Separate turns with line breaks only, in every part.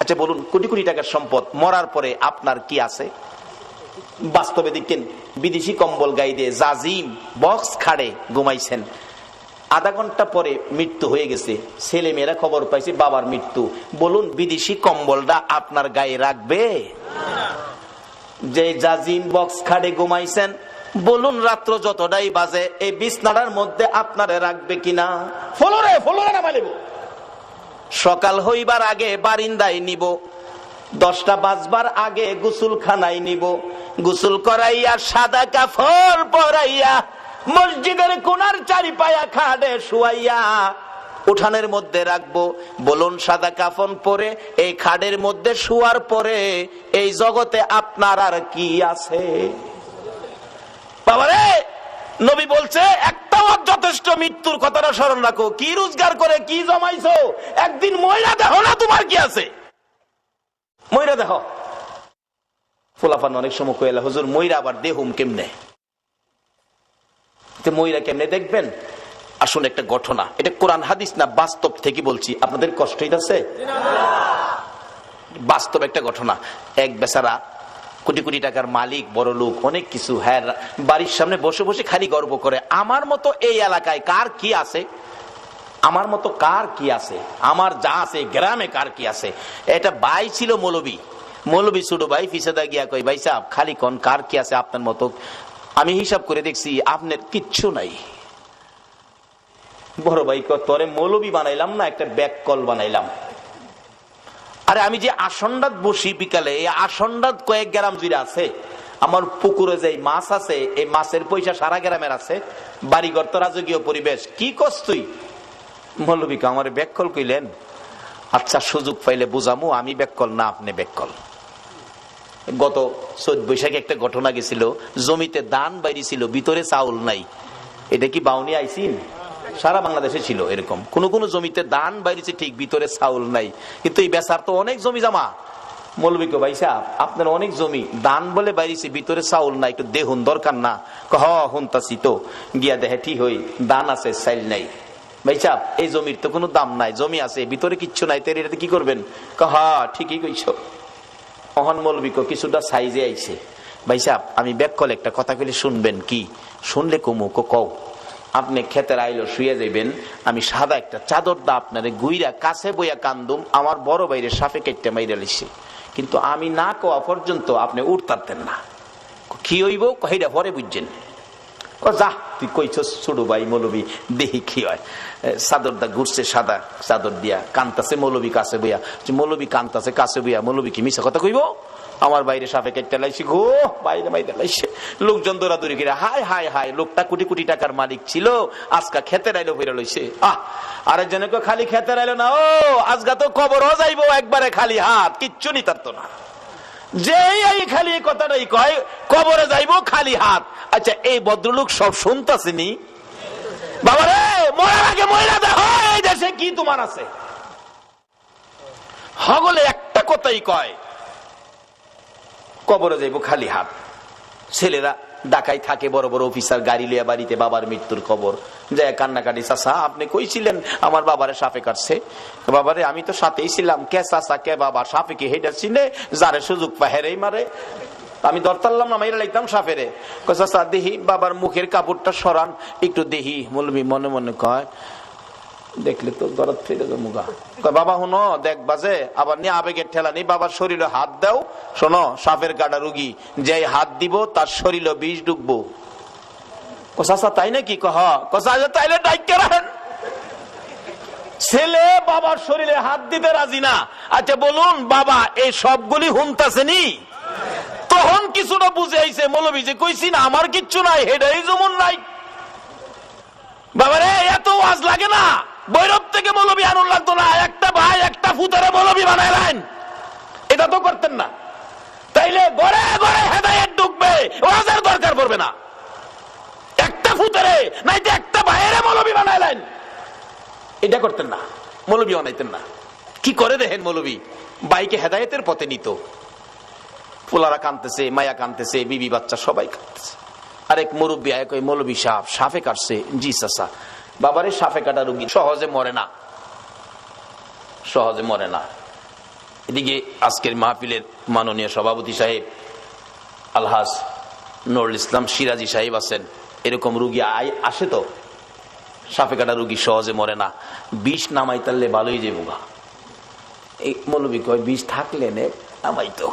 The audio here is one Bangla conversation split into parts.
আচ্ছা বলুন, কোটি কোটি টাকার সম্পদ, মরার পরে আপনার কি আছে? বাস্তবে দেখেন, বিদেশি কম্বল গায়ে দিয়ে জাজিম বক্স খাড়ে ঘুমাইছেন, আধা ঘন্টা পরে মৃত্যু হয়ে গেছে, ছেলে মেয়েরা খবর পাইছে বাবার মৃত্যু। বলুন, বিদেশি কম্বলটা আপনার গায়ে রাখবে? যে জাজিম বক্স খাড়ে ঘুমাইছেন, বলুন রাত্র যতটাই বাজে এই বিছনাটার মধ্যে আপনারে রাখবে কিনা? ফলরে ফলরে নামাই নেব, সকাল হইবার আগে বারিন্দায় নিব, 10টা বাজবার আগে গোসলখানায় নিব, গোসল করাইয়া সাদা কাফন পরাইয়া মসজিদের কোনার চারিপায়া খাটে শুয়াইয়া উঠানের মধ্যে রাখবো। বলুন, সাদা কাফন পরে এই খাটের মধ্যে শুয়ার পরে এই জগতে আপনার আর কি আছে? বাবারে, নবী বলছে একটা যথেষ্ট, মৃত্যুর কথাটা স্মরণ রাখো। কি রোজগার করে কি জমাইছো, একদিন ময়রা দেখো না তোমার কি আছে, ময়রা দেখো। ফুলাফান অনেক সময় কইলা, হুজুর ময়রা আবার দেহুম কেমনে? ময়রা কেমনে দেখবেন? আসলে একটা ঘটনা, এটা কোরআন হাদিস না, বাস্তব থেকে বলছি, আপনাদের কষ্ট হইতাছে? বাস্তব একটা ঘটনা। এক বেচারা কোটি কোটি টাকার মালিক, বড় লোক, অনেক কিছু, হ্যাঁ, বাড়ির সামনে বসে বসে খালি গর্ব করে, আমার মতো এই এলাকায় কার কি আছে, আমার মতো কার কি আছে, আমার যা আছে গ্রামে কার কি আছে। এটা ভাই ছিল মৌলবী, মৌলবী ছোট ভাই ফিসাদা গিয়া কই, ভাই সাহেব খালি কোন কার কি আছে আপনার মতো? আমি হিসাব করে দেখছি আপনার কিচ্ছু নাই। বড় ভাই তোরে মৌলবী বানাইলাম না, একটা ব্যাককল বানাইলাম। আরে আমি যে আসন্ডাত বসি বিকালে, এই আসন্ডাত কয়েক গ্রাম জুড়ে আছে, আমার পুকুরে যে মাছ আছে এই মাছের পয়সা সারা গ্রামের আছে, বাড়িঘর তো রাজকীয় পরিবেশ, কি করছ তুই? মৌলবীকে আমার ব্যাককল কইলেন? আচ্ছা সুযোগ পাইলে বুঝামু, আমি ব্যাককল না আপনি ব্যাককল। গত 14 বৈশাখে একটা ঘটনা গেছিল, জমিতে ধান বাইরে ছিল, ভিতরে চাউল নাই। এটা কি বাউনি আইসিন? সারা বাংলাদেশে ছিল এরকম, কোন কোন জমিতে ধান বাইরেছে ঠিক, ভিতরে চাউল নাই। কিন্তু এই বেচার তো অনেক জমি জমা। মৌলবীকে, ভাই সাহেব আপনার অনেক জমি, ধান বলে বাইরেছে, ভিতরে চাউল নাই, একটু দেহুন দরকার না? হুনতাছি তো। গিয়া দেখে ঠিক হই, ধান আছে চাইল নাই। ভাই সাহেব এই জমির তো কোনো দাম নাই, জমি আছে ভিতরে কিচ্ছু নাই, তের এটাতে কি করবেন? ঠিকই কইছ। অহন মৌলবীকে কিছুটা সাইজে আইছে, ভাই সাহেব আমি ব্যাককল একটা কথা কইলে শুনবেন কি? শুনলে কমু কও। আপনি খেতের আইলো শুয়ে যাইবেন, আমি সাদা একটা চাদর দা আপনারে গুইরা কাছে বইয়া কান্দুম, আমার বড় বাইরে সাপে কেটে মাইরা লিছে, কিন্তু আমি না কোয়া পর্যন্ত আপনি উঠতারতেন না। কি হইব সেইটা পরে বুঝছেন। যা তুই কইছ ছোট ভাই মৌলবী, দেখি কি হয়। চাদর দা ঘুরছে, সাদা চাদর দিয়া কান্তাছে মৌলবী কাছে বইয়া। মৌলবী কান্তাছে কাছে বইয়া, মৌলবী কি মিছা কথা কইব? আমার বাইরে সাপে কেটে লাইছি গো, বাইরে মাইতে লাইছে। লোকজন দৌড়াদৌড়ি করে, হায় হায় হায়, লোকটা কোটি কোটি টাকার মালিক ছিল, আজকা খেতে রাইলো ফিরে লইছে। আরেকজনকে খালি খেতে রাইলো না, ও আজকা তো কবরও যাইবো একবারে খালি হাত, কিচ্ছু নি তার তো না। যে এই খালি এই কথাটাই কয়, কবরে যাইবো খালি হাত। আচ্ছা এই ভদ্রলোক সব শুনতাছেনি? বাবারে, মরার আগে মহিলা দেখো এই দেশে কি তোমার আছে। হগলে একটা কথাই কয়, কবরে যাইবো খালি হাত। ছেলেরা ঢাকায় থাকে, বড় বড় অফিসার, গাড়ি লিয়া বাড়িতে বাবার মৃত্যুর খবর যায় কান্নাকাটি। চাচা আপনি কইছিলেন আমার বাবারে সাপে কাটছে? বাবারে আমি তো সাথেই ছিলাম। কে চাচা কে বাবা? সাপে কি হেডা চিনে? যারে সুযোগ পা হেরেই মারে। আমি দরতারলাম না, মাইরা লাইতাম সাপেরে। চাচা দেহি বাবার মুখের কাপড়টা সরান একটু দেহি। মৌলবী মনে মনে কয়, দেখলে তো দরদ ফিরে মুগা। বাবা হুনো দেখ বাজে, আবার নিয়ে আবেগের ঠেলা নেই, বাবার শরীরে হাত দাও। শোনো, সাপের কাটা রুগী, যে হাত দিব তার শরীরে বিষ ঢুকবো। চাচা তাই নাকি? তাইলে ডাইকে রাখেন। ছেলে বাবার শরীরে হাত দিতে রাজি না। আচ্ছা বলুন, বাবা এই সবগুলি হুনতাছেনি? তখন কিছুটা বুঝে আইছে, মৌলবী যে কইছি না আমার কিচ্ছু নাই, হেডাই যেমন নাই। বাবারে এত ওয়াজ লাগে না, বৈরব থেকে মৌলবী আনুন লাগতো না, একটা ভাই একটা ফুতারে মৌলবী বানাইলেন, এটা তো করতেন না। তাইলে গড়ে গড়ে হেদায়েত ঢুকবে, ওয়াজের দরকার পড়বে না। একটা ফুতারে নাইতে একটা ভাইয়েরে মৌলবী বানাইলেন, এটা করতেন না, মৌলবী বানাইতেন না। কি করে দেখেন মৌলবী বাইকে হেদায়েতের পথে নিত। পোলারা কানতেছে, মায়া কানতেছে, বিবি বাচ্চা সবাই কানতেছে। আরেক মুরব্বী আয় কই, মৌলবী সাহেব সাপে কাটছে। জি চাচা। বাবারে সাপে কাটা রুগী সহজে মরে না, সহজে মরে না। এদিকে আজকের মাহফিলের মাননীয় সভাপতি সাহেব আলহাজ নুরুল ইসলাম সিরাজি সাহেব আছেন। এরকম রুগী আসে তো, সাপে কাটা রুগী সহজে মরে না, বিষ নামাই তাহলে ভালোই যাবো গা। এই মৌলবী কয় বিষ থাকলে নে নামাই তো,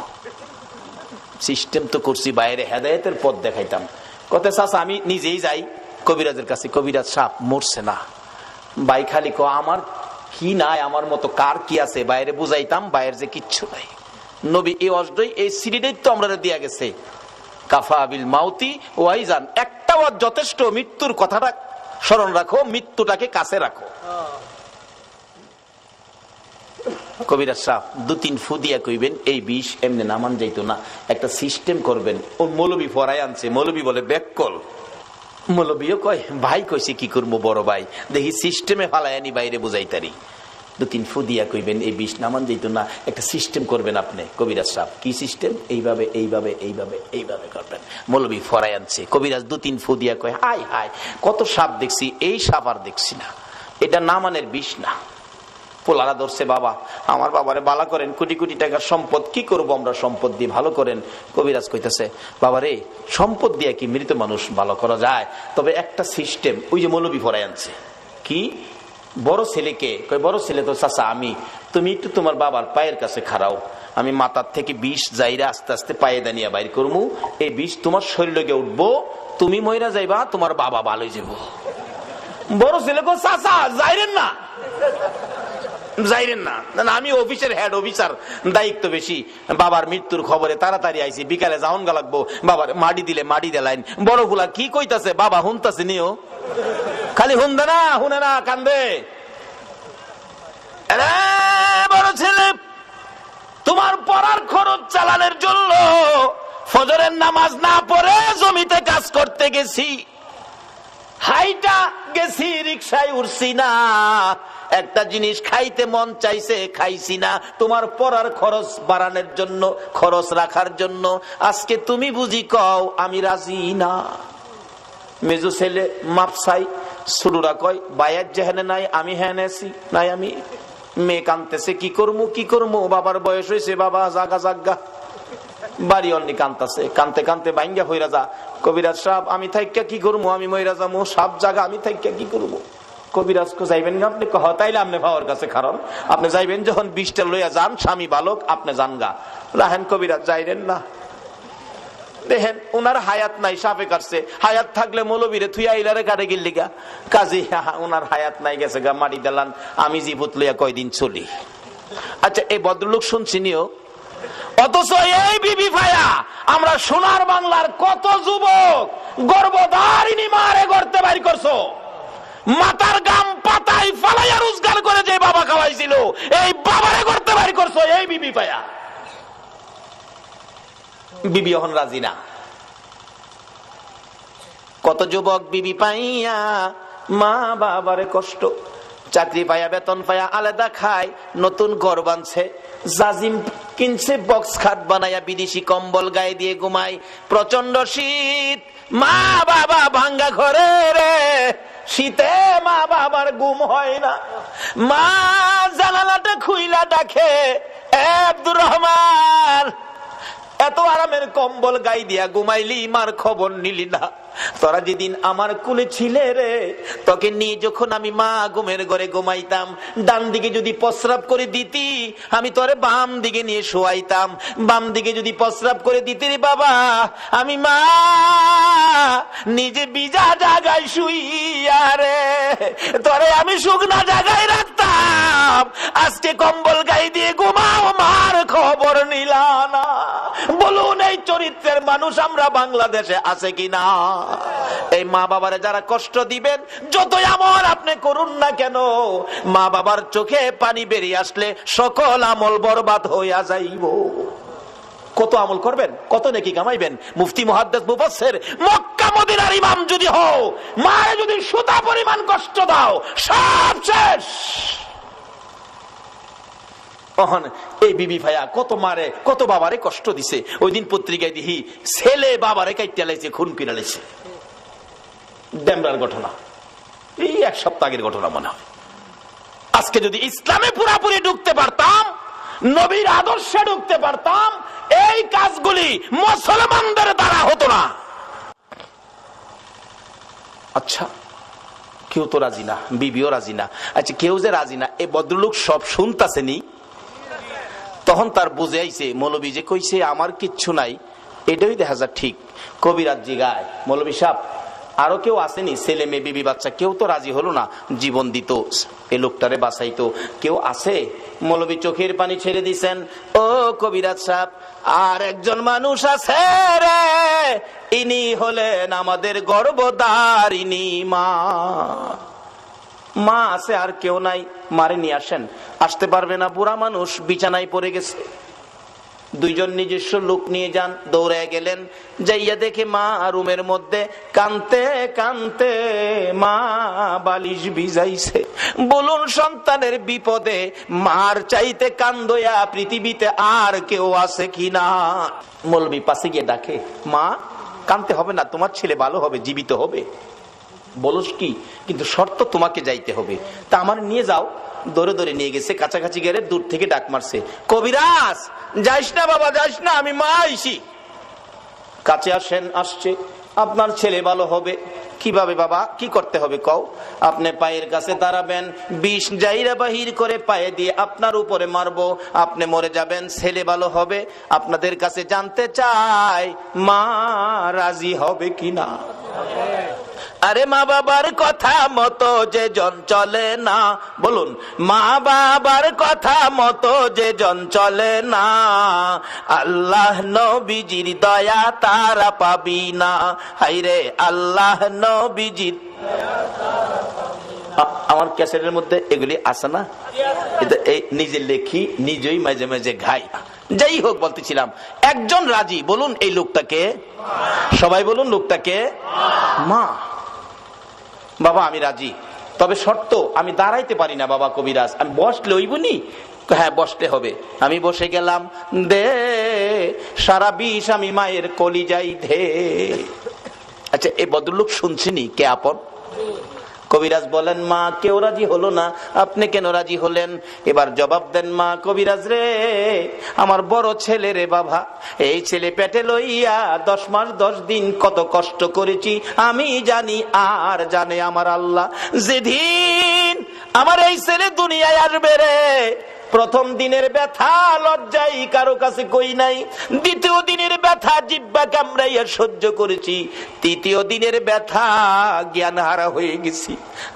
সিস্টেম তো করছি, বাইরে হেদায়েতের পথ দেখাইতাম। কত চাচা আমি নিজেই যাই কবিরাজের কাছে, কবিরাজ সাপ মরছে না। ভাই খালি আমার কি নাই, আমার মতো কার কি আছে, বাইরে বুঝাইতাম বাইরে যে কিচ্ছু নাই। নবী এই অজডই এই সিরিজেই তো আমরা দিয়া গেছে, কাফা বিল মাউতি ওয়াইজান, একটা ওয়াজ যথেষ্ট। মৃত্যুর কথাটা স্মরণ রাখো, মৃত্যুটাকে কাছে রাখো। কবিরাজ সাহেব 2-3 ফু দিয়া কইবেন এই বিষ এমনি নামান যাইতো না, একটা সিস্টেম করবেন। ও মৌলবী ফরাই আনছে, মৌলবী বলে ব্যাককল। মৌলবীও কয় ভাই কইছে কি করবো বড় ভাই, দেখি সিস্টেমে ফালাই আনি বাইরে বুঝাইতারি। 2-3 ফু দিয়া কইবেন এই বিষ নামান যাইতো না, একটা সিস্টেম করবেন আপনি। কবিরাজ সাহেব কি সিস্টেম? এইভাবে এইভাবে এইভাবে এইভাবে করবেন। মৌলবী ফরাই আনছে, কবিরাজ 2-3 ফু দিয়া কয় হাই হাই কত সাপ দেখছি, এই সাপ আর দেখছি না, এটা নামানের বিষ না। পোলারা ধরছে, বাবা আমার বাবারে বালা করেন, কোটি কোটি টাকার সম্পদ, কি করবো আমরা সম্পদ দিয়ে, ভালো করেন। কবিরাজ কইতেছে বাবারে সম্পদ দিয়ে কি মৃত মানুষ ভালো করা যায়? তবে একটা সিস্টেম, ওই যে মৌলবী ফরাই আনছে। কি? বড় ছেলেকে কই, বড় ছেলে তো চাচা আমি, তুমি একটু তোমার বাবার পায়ের কাছে খাড়াও, আমি মাথার থেকে বিষ যাইরা আস্তে আস্তে পায়ে দানিয়া বাইর করবো, এই বিষ তোমার শরীরে উঠবো, তুমি মইরা যাইবা, তোমার বাবা ভালো হয়ে যাবো। বড় ছেলে কো চাচা যাইরেন না, যাইরেন না, আমি অফিসের হেড অফিসার, দায়িত্ব বেশি, বাবার মৃত্যুর খবরে তাড়াতাড়ি আইছি, বিকালে যাওন গা লাগবো, বাবার মাটি দিলে মাটি দেলাইন। বড় গুলা কি কইতাছে, বাবা হুনতাছে নিও, খালি হুনদে না, হুনে না, কান্দে। বড় ছেলে তোমার পড়ার খরচ চালানোর জন্য ফজরের নামাজ না পড়ে জমিতে কাজ করতে গেছি, হাইটা গেছি, রিকশায় উঠছি না, একটা জিনিস খাইতে মন চাইছে খাইছি না, তোমার পড়ার খরচ বাড়ানোর জন্য, খরচ রাখার জন্য আজকে তুমি বুঝি কও আমি রাজি না। মেজো ছেলে মাপসাই, ছোটরা কয় বাইয়ার যেখানে নাই আমি হ্যানেছি নাই, আমি মেয়ে কানতেছে কি করবো কি করবো, বাবার বয়স হয়েছে, বাবা জাগা জাগা, বাড়ি অন্যি কানতেছে, কানতে কানতে বাইঙ্গা হইরা যা। কবিরাজ সাহেব আমি থাইকা কি করবো, আমি মইরা যাবো, সাপ জাগা আমি থাইকা কি করবো। কবিরাজ কো যাইবেন না আপনি? তাইলে আপনি ভাওয়ার কাছে কারণ আপনি যাইবেন যখন বিষটা লইয়া যান, স্বামী বালক আপনি যান গা। রাহেন কবিরাজ যাইরেন না, দেখেন উনার হায়াত নাই, সাপে কাটছে, হায়াত থাকলে মৌলবীরে থুইয়া ইলারে কাটে গিল্লি গা, কাজী উনার হায়াত নাই, গেছে গা মাটি দিলান, আমি জীবত লইয়া কয়দিন চলি। আচ্ছা এই ভদ্রলোক শুনছি নিও, অথচ এই বিবি ভাইয়া আমরা সোনার বাংলার কত যুবক গর্ভধারিণী মারে গর্তে বাইর করছো, মাথার গাম পাতায় ফালাইয়া রোজগার করে যে বাবা খাওয়াইছিল, এই বাবারে গর্তে বাইর করছো এই বিবি ভাইয়া। বিবি এখন রাজি না। কত যুবক বিবি পাইয়া মা বাবারে কষ্ট, চাকরি পাইয়া বেতন পাইয়া আলাদা খায়, নতুন ঘর বানছে, জাজিম কিনছে, বক্স খাট বানাইয়া বিদেশি কম্বল গায়ে দিয়ে ঘুমায়, প্রচন্ড শীত, মা বাবা ভাঙ্গা ঘরে রে, শীতে মা বাবার ঘুম হয় না, মা জানালাটা খুইলা ডাকে আব্দুর রহমান, এত আরামের কম্বল গাই দিয়া ঘুমাইলি, মার খবর নিলি না, তোরা যেদিন আমার কুলে ছিলে রে, তোকে নিয়ে যখন আমি মা ঘুমের ঘরে ঘুমাইতাম, ডান দিকে যদি প্রস্রাব করে দিতি আমি তোরে বাম দিকে নিয়ে শোয়াইতাম, বাম দিকে যদি প্রস্রাব করে দিতি রে বাবা, আমি মা নিজে বিজা জায়গায় শুইয়া রে তোরে আমি শুকনা জায়গায় রাখতাম, আজকে কম্বল গাই দিয়ে ঘুমাও, মার খবর নিলা না। বলুন এই চরিত্রের মানুষ আমরা বাংলাদেশে আছে কিনা? এই মা বাবারে যারা কষ্ট দিবেন, যতই আমল আপনি করুন না কেন, মা বাবার চোখে পানি বেরিয়ে আসলে সকল আমল বরবাদ হইয়া যাইব। কত আমল করবেন, কত নেকি কামাইবেন। মুফতি মুহাদ্দিস মুফাসসির মক্কা মদিনার ইমাম যদি হও, মায়ে যদি সুতা পরিমাণ কষ্ট দাও, সব শেষ। এই বিবি ভাইয়া কত মারে কত বাবারে কষ্ট দিছে। ওই দিন পত্রিকায় দেখি ছেলে বাবারে কাইটে লাইছে, খুন করে লাইছে। ডেমরার ঘটনা, এই 1 সপ্তাহ আগের ঘটনা মনে হয়। আজকে যদি ইসলামে পুরাপুরি ঢুকতে পারতাম, নবীর আদর্শে ঢুকতে পারতাম, এই কাজগুলি মুসলমানদের দ্বারা হতো না। আচ্ছা, কেউ তো রাজি না, বিবিও রাজি না। আচ্ছা, কেউ যে রাজি না, এই ভদ্রলোক সব শুনতাছেনি। তখন তার বুঝে আইছে মৌলবী যে কইছে আমার কিচ্ছু নাই, এটাই দেখা যায় ঠিক। কবিরাজ জিগায়, মৌলবী সাহেব আরো কেউ আসেনি? ছেলে মেয়ে বিবি বাচ্চা কেউ তো রাজি হলো না, জীবন দিত, এই লোকটারে বাঁচাইতো, কেউ আছে? মৌলবী চোখের পানি ছেড়ে দিছেন, ও কবিরাজ সাহেব, আর একজন মানুষ আছে রে, ইনি হলেন আমাদের গর্ভধারিণী মা। মা আছে, আর কেউ নাই, মারে নিয়ে আসেন। আসতে পারবে না, বুড়া মানুষ বিছানায় পড়ে গেছে। দুইজন নিজস্ব লোক নিয়ে যান, দৌড়ে গেলেন, যাইয়া দেখে মা রুমের মধ্যে কানতে কানতে মা বালিশ ভিজাইছে। বলুন, সন্তানের বিপদে মার চাইতে কান্দয়া পৃথিবীতে আর কেউ আছে কিনা? মৌলবী পাশে গিয়ে ডাকে, মা কানতে হবে না, তোমার ছেলে ভালো হবে, জীবিত হবে। বলস কি? কিন্তু শর্ত তোমাকে যাইতে হবে। তা আমার নিয়ে যাও। দৌড়ে দৌড়ে নিয়ে গেছে, কাছাকাছি গেলে দূর থেকে ডাক মারছে, কবিরাজ যাইস না বাবা, যাইস না, আমি মা আইসি। কাছে আসেন। আসছে, আপনার ছেলে ভালো হবে। কিভাবে বাবা, কি করতে হবে কও? আপনি পায়ের কাছে দাঁড়াবেন, বিষ জাইরা বাহির করে পায়ে দিয়ে আপনার উপরে মারবো, আপনি মরে যাবেন, ছেলে ভালো হবে। আপনাদের কাছে জানতে চাই মা রাজি হবে কিনা? আরে মা বাবার কথা মতো যে জন চলে না, বলুন, মা বাবার কথা মতো যে জন চলে না, আল্লাহ নবীজির দয়া তারা পাবি না। হাইরে আল্লাহ নবীজির। আমার ক্যাসেটের মধ্যে এগুলি আছে না, নিজে লেখি, নিজেই মাঝে মাঝে ঘাই। যাই হোক, বলতেছিলাম একজন রাজি। বলুন এই লোকটাকে, সবাই বলুন লোকটাকে মা। বাবা আমি রাজি, তবে শর্ত আমি দাঁড়াইতে পারি না বাবা কবিরাজ, আমি বসলে হইবনি? হ্যাঁ বসতে হবে। আমি বসে গেলাম, দে সারা বিষ আমি মায়ের কলিজাই ধে। আচ্ছা, এই ভদ্রলোক শুনছিনি কে আপন? কবিরাজ বলেন, মা কেউ রাজি হলো না, আপনি কেন রাজি হলেন? এবার জবাব দেন, মা কবিরাজ রে, আমার বড় ছেলে রে বাবা, এই ছেলে পেটে লইয়া 10 মাস 10 দিন কত কষ্ট করেছি আমি জানি, আর জানে আমার আল্লাহ। যেদিন আমার এই ছেলে দুনিয়ায় আসবে রে, প্রথম দিনের ব্যথা লজ্জাই কারো কাছে কই নাই, দ্বিতীয় দিনের ব্যথা জিহ্বা কামড়াইয়া সহ্য করেছি, তৃতীয় দিনের ব্যথা জ্ঞান হারা হয়ে গেছি।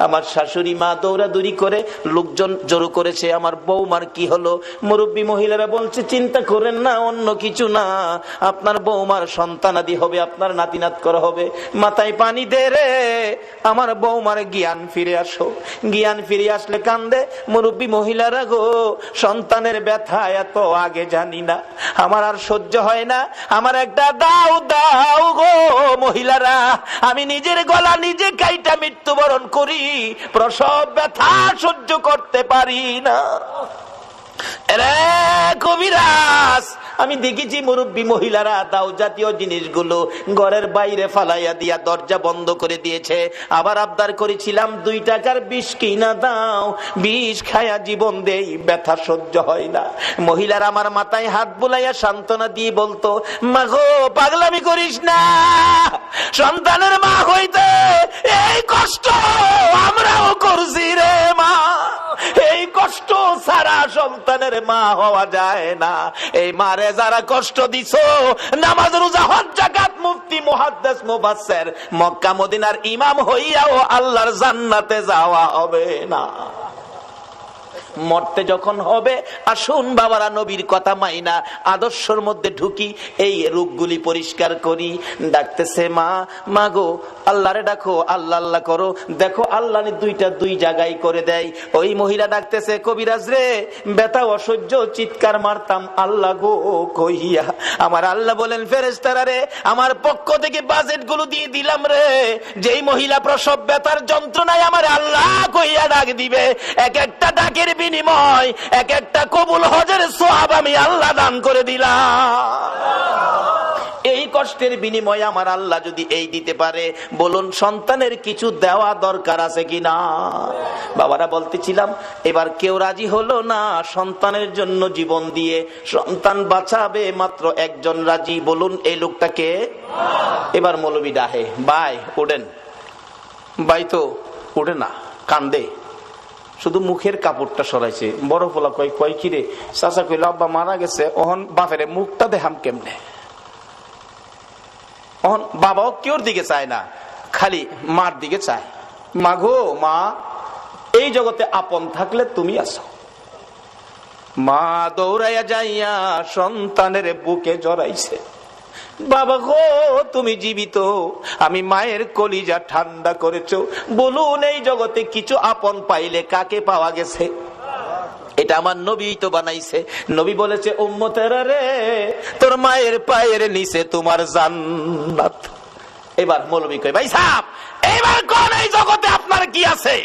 আমার শাশুড়ি মা দৌড়াদৌড়ি করে, লোকজন জড়ো করেছে, আমার বৌমার কি হলো? মুরব্বী মহিলারা বলছে, চিন্তা করেন না, অন্য কিছু না, আপনার বৌমার সন্তানাদি হবে, আপনার নাতিনাত করা হবে। মাথায় পানি দে রে, আমার বৌমার জ্ঞান ফিরে আসো। জ্ঞান ফিরে আসলে কান্দে মুরব্বী মহিলারা, গো সন্তানের ব্যথা এত আগে জানি না, আমার আর সহ্য হয় না, আমার একটা দাও দাও গো মহিলারা, আমি নিজের গলা নিজে কাইটা মৃত্যুবরণ করি, প্রসব ব্যথা সহ্য করতে পারি না। রে কবিরাজ, আমি দেখেছি মুরব্বী মহিলারা দাও জাতীয় জিনিসগুলো ঘরের বাইরে ফালাইয়া দিয়া দরজা বন্ধ করে দিয়েছে। আবার আবদার করেছিলাম 2 টাকার বিষ কিনা দাও, বিষ খায়া জীবন দেই, ব্যথা সহ্য হয় না। মহিলারা আমার মাথায় হাত বুলাইয়া সান্ত্বনা দিয়ে বলতো, মা গো পাগলামি করিস না, সন্তানের মা হইতে এই কষ্ট আমরাও করছি রে মা, এই কষ্ট ছাড়া সন্তানের মা হওয়া যায় না। এই মারে যারা কষ্ট দিছো, নামাজ রোজা হজ যাকাত মুফতি মুহাদ্দিস মুফাসসির মক্কা মদিনার ইমাম হইয়াও আল্লাহর জান্নাতে যাওয়া হবে না। মরতে যখন হবে, আসুন বাবারা নবীর কথা মাইনা আদর্শের মধ্যে ঢুকি, এই রোগগুলি পরিষ্কার করি। ডাকতেছে মা, মা গো আল্লাহরে ডাকো, আল্লাহ আল্লাহ করো, দেখো আল্লাহ 2টা 2 জায়গায় করে দেয়। ওই মহিলা ডাকতেছে, কবিরাজ রে, ব্যথা অসহ্য, চিৎকার মারতাম আল্লাহ গো কইয়া। আমার আল্লাহ বলেন, ফেরেশতারা রে, আমার পক্ষ থেকে বাজেট গুলো দিয়ে দিলাম রে, যেই মহিলা প্রসব ব্যথার যন্ত্রণায় আমার আল্লাহ কইয়া ডাক দিবে, এক একটা ডাকের বিনিময় এক একটা কবুল হজের সওয়াব আমি আল্লাহ দান করে দিলাম। এই কষ্ট কষ্টের বিনিময়ে আমার আল্লাহ যদি এই দিতে পারে, বলুন সন্তানের কিছু দেওয়া দরকার আছে কিনা? বাবারা বলতেছিলাম, এবার কেউ রাজি হলো না সন্তানের জন্য জীবন দিয়ে সন্তান বাঁচাবে, মাত্র একজন রাজি। বলুন এই লোকটাকে? এবার মৌলবী ডাহে, ভাই ওঠেন। ভাই তো ওঠে না, কান্দে, শুধু মুখের কাপড়টা সরাইছে। বড় পোলা কয় কিরে? চাচা কইল আব্বা মারা গেছে, ওহন বাপের মুখটা দেখাম কেমনে? ওহন বাবাও কেউর দিকে চায় না, খালি মার দিকে চায়। মা গো মা, এই জগতে আপন থাকলে তুমি আছো। মা দৌড়াইয়া যাইয়া সন্তানের বুকে জড়াইছে, বাবা গো তুমি জীবিত, আমি মায়ের কলিজা ঠান্ডা করেছো। বলুন এই জগতে কিছু আপন পাইলে কাকে পাওয়া গেছে? এটা আমার নবী তো বানাইছে। নবী বলেছে, উম্মতেরা রে, তোর মায়ের পায়ের নিচে তোমার জান্নাত। এবার মৌলবী কয়, ভাই সাহেব এবার কোন এই জগতে আপনার কি আছে?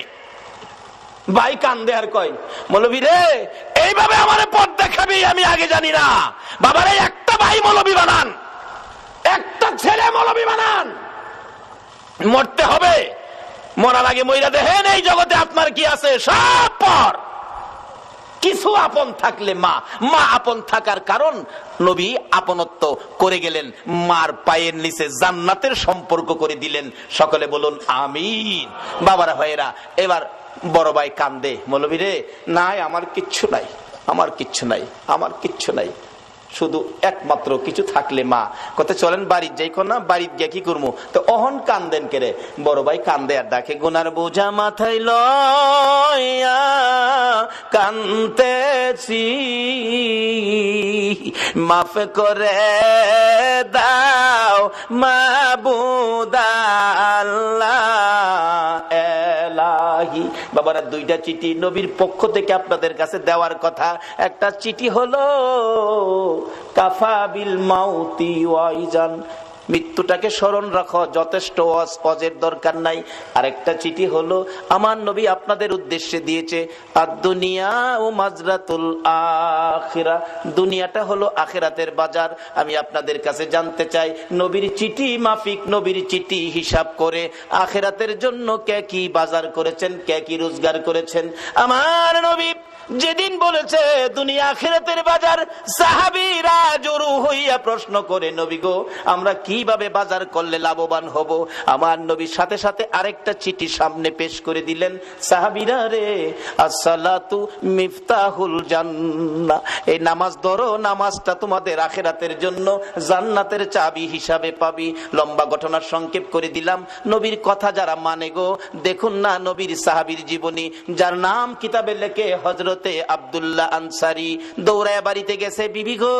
ভাই কান্দে আর কয়, মৌলবী রে এইভাবে আমার পথ দেখাবি আমি আগে জানি না। বাবারে একটা ভাই মৌলবী বানান, একটা ছেলে মৌলবী বানান, মরতে হবে। মরার আগে মইরা দেখেন এই জগতে আপনার কি আছে। সব পর কিছু আপন থাকলে মা, মা আপন থাকার কারণ নবী আপনত্ব করে গেলেন, মার পায়ের নিচে জান্নাতের সম্পর্ক করে দিলেন। সকলে বলুন আমিন। বাবারা ভাইয়েরা, এবার বড় ভাই কান্দে, মৌলবী রে নাই আমার কিচ্ছু নাই, আমার কিচ্ছু নাই, আমার কিচ্ছু নাই, শুধু একমাত্র কিছু থাকলে মা। কত চলেন বাড়ির যাই, না বাড়ির গিয়ে কি করবো? তো অহন কান্দেন কেরে? বড় ভাই কান্দে আর ডাকে, গুনার বোঝা মাথায় লইয়া কান্দেছি, মাফ করে দাও মাবুদ আল্লাহ এলাহি। বাবারা দুইটা চিঠি নবীর পক্ষ থেকে আপনাদের কাছে দেওয়ার কথা। একটা চিঠি হলো কাফা বিল মাউতি ওয়াইজান, মৃত্যুটাকে স্মরণ রাখো, যথেষ্ট ওয়াজের দরকার নাই। আরেকটা চিঠি হলো আমার নবী আপনাদের উদ্দেশ্যে দিয়েছে, আদ-দুনিয়া ও মাজরাতুল আখিরা, দুনিয়াটা হলো আখিরাতের বাজার। আমি আপনাদের কাছে জানতে চাই, নবীর চিঠি মাফিক, নবীর চিঠি হিসাব করে আখিরাতের জন্য কে কি বাজার করেছেন, কে কি রোজগার করেছেন। আমার নবী যেদিন বলেছে দুনিয়া আখিরাতের বাজার, সাহাবীরা জড়ো হইয়া প্রশ্ন করে, নবী গো আমরা কিভাবে বাজার করলে লাভবান হব? আমার নবীর সাথে সাথে আরেকটা চিঠি সামনে পেশ করে দিলেন, সাহাবীরা রে, আসসালাতু মিফতাহুল জান্নাহ, এই নামাজ ধরো, নামাজটা তোমাদের আখিরাতের জন্য জান্নাতের চাবি হিসাবে পাবি। লম্বা ঘটনার সংক্ষেপ করে দিলাম। নবীর কথা যারা মানে গো, দেখুন না নবীর সাহাবীর জীবনী, যার নাম কিতাবে লেখে হযরত আব্দুল্লাহ আনসারী, দৌড়ায় বাড়িতে গেছে, বিবি গো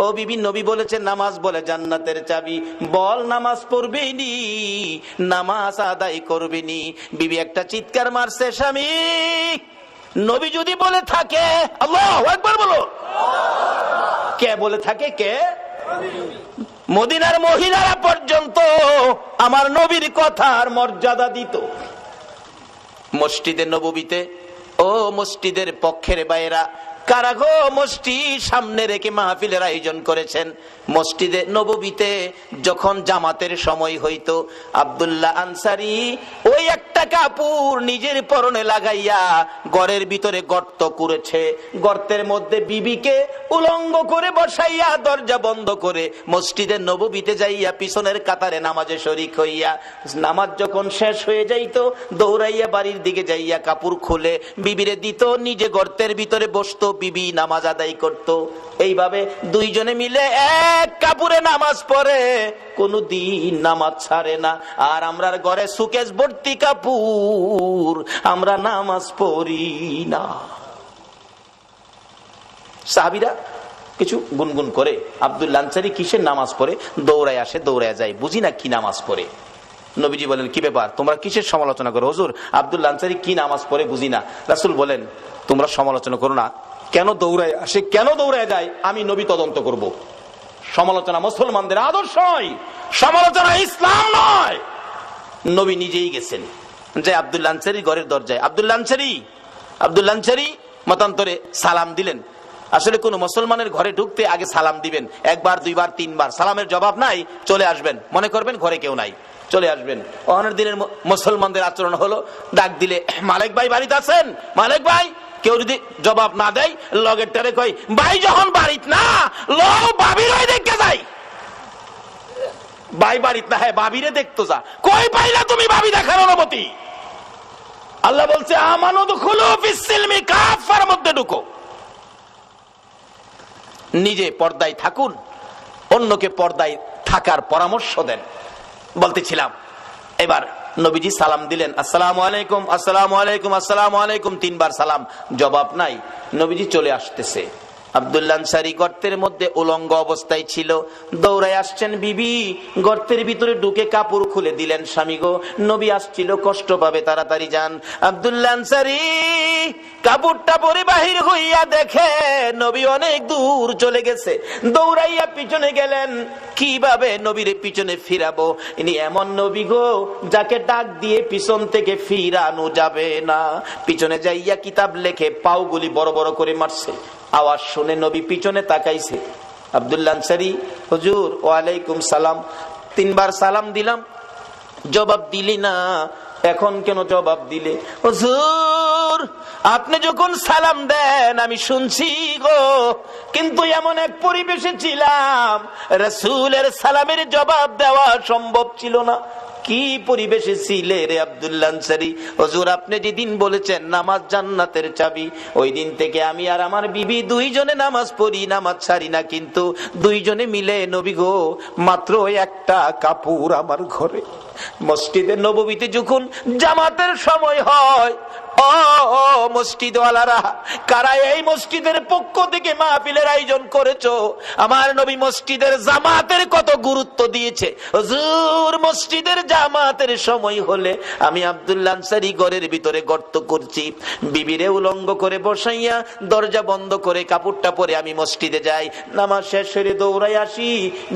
ও বিবি, নবী বলেছে নামাজ বলে জান্নাতের চাবি, বল নামাজ পড়বি নি, নামাজ আদায় করবি নি। বিবি একটা চিৎকার মারছে, স্বামী নবী যদি বলে থাকে, আল্লাহু আকবার বলো, কে বলে থাকে? কে? মদিনার মহিলারা পর্যন্ত আমার নবীর কথার মর্যাদা দিত। মসজিদে নববীতে, ও মসজিদের পক্ষের বাইরা কারা গো মসজিদ সামনে রেখে মাহফিলের আয়োজন করেছেন? মসজিদে নববীতে যখন জামাতের সময় হইতো, আব্দুল্লাহ আনসারী ওই একটা কাপড় নিজের পরনে লাগাইয়া ঘরের ভিতরে গর্ত করেছে, গর্তের মধ্যে বিবিকে উলঙ্গ করে বসাইয়া দরজা বন্ধ করে মসজিদের নববীতে যাইয়া পিছনের কাতারে নামাজে শরীক হইয়া, নামাজ যখন শেষ হয়ে যাইতো দৌড়াইয়া বাড়ির দিকে যাইয়া কাপড় খুলে বিবিরে দিত, নিজে গর্তের ভিতরে বসতো, বিবি নামাজ আদায় করত। এইভাবে দুইজনে মিলে এক কাপড়ে নামাজ পড়ে, কোনদিন নামাজ ছাড়ে না। আর আমরার ঘরে সুকেস ভর্তি কাপড়, আমরা নামাজ পড়ি না। সাহাবীরা কিছু গুনগুন করে, আব্দুল্লাহ আনসারী কিসের নামাজ পড়ে? দৌড়ায় আসে, দৌড়ায় যায়, বুঝি না কি নামাজ পড়ে। নবীজি বলেন, কি ব্যাপার তোমরা কিসের সমালোচনা করো? হুজুর আব্দুল্লাহ আনসারী কি নামাজ পড়ে বুঝি না। রাসূল বলেন, তোমরা সমালোচনা করো না, কেন দৌড়ায় আসে, কেন দৌড়ায় যায়, আমি নবী তদন্ত করব। সমালোচনা মুসলমানদের আদর্শ নয়, সমালোচনা ইসলাম নয়। নবী নিজেই গেছেন, যে আব্দুল্লাহ আনসারী ঘরের দরজায়, আব্দুল্লাহ আনসারী মতান্তরে সালাম দিলেন। আসলে কোন মুসলমানের ঘরে ঢুকতে আগে সালাম দিবেন, একবার দুইবার তিনবার, সালামের জবাব নাই, চলে আসবেন, মনে করবেন ঘরে কেউ নাই, চলে আসবেন। অনেক দিনের মুসলমানদের আচরণ হলো ডাক দিলে মালিক ভাই বাড়িতে আছেন, মালিক ভাই, কেউ যদি জবাব না দেয় লগের টারে কই ভাই যখন বাড়িত না লো বাবির ওই দেখতে যাই, ভাই বাড়িত না, হ্যাঁ বাবিরে দেখতো যা, কই পাইলা তুমি ভাবি দেখার অনুমতি? আল্লাহ বলছে আমানু দুখুলু ফিস সিলমি কাফার মধ্যে ঢুকো। নিজে পর্দায় থাকুন, অন্যকে পর্দায় থাকার পরামর্শ দেন। বলতেছিলাম এবার নবীজি সালাম দিলেন, আসসালামু আলাইকুম, আসসালামু আলাইকুম, আসসালামু আলাইকুম, তিনবার সালাম, জবাব নাই। নবীজি চলে আসতেছে। আব্দুল্লাহ আনসারী গর্তের মধ্যে উলঙ্গ অবস্থায় ছিল, দৌড়ায় আসছেন। বিবি গর্তের ভিতরে ঢুকে কাপড় খুলে দিলেন, স্বামী গো নবী আসছিল, কষ্ট পাবে, তাড়াতাড়ি যান। আব্দুল্লাহ আনসারী কাপড়টা পরে বাহির হইয়া দেখে নবী অনেক দূর চলে গেছে। দৌড়াইয়া পিছনে গেলেন, কিভাবে নবীর পিছনে ফিরাবো? ইনি এমন নবী গো যাকে ডাক দিয়ে পিছন থেকে ফিরানো যাবে না। পিছনে যাইয়া কিতাব লেখে পাওগুলি বড় বড় করে মারছে। আওয়াজ শুনে নবী পিছনে তাকাইছে। আব্দুল্লাহ আনসারী, হুজুর ওয়ালাইকুম সালাম, তিনবার সালাম দিলাম, জবাব দিলি না, এখন কেন জবাব দিলে? হুজুর আপনি যখন সালাম দেন আমি শুনছি গো, কিন্তু এমন এক পরিবেশে ছিলাম রাসূলের সালামের জবাব দেওয়া সম্ভব ছিল না। কি পরিবেশে ছিলে রে আব্দুল্লাহ আনসারী? হুজুর আপনি যেদিন বলেছেন নামাজ জান্নাতের চাবি, ওই দিন থেকে আমি আর আমার বিবি দুইজনে নামাজ পড়ি, নামাজ ছাড়ি না, কিন্তু দুইজনে মিলে নবী গো মাত্র একটা কাপড় আমার ঘরে। মসজিদে নববীতে যখন জামাতের সময় হয়, ও মসজিদওয়ালারা, কারা এই মসজিদের পক্ষ থেকে মাহফিলের আয়োজন করেছো? আমার নবী মসজিদের জামাতের কত গুরুত্ব দিয়েছে। হুজুর মসজিদের জামাতের সময় হলে আমি আব্দুল্লাহ আনসারী ঘরের ভিতরে গর্ত করছি, বিবিরে উলঙ্গ করে বসাইয়া দরজা বন্ধ করে কাপড়টা পরে আমি মসজিদে যাই, নামাজ শেষ হয়ে দৌড়াই আসি,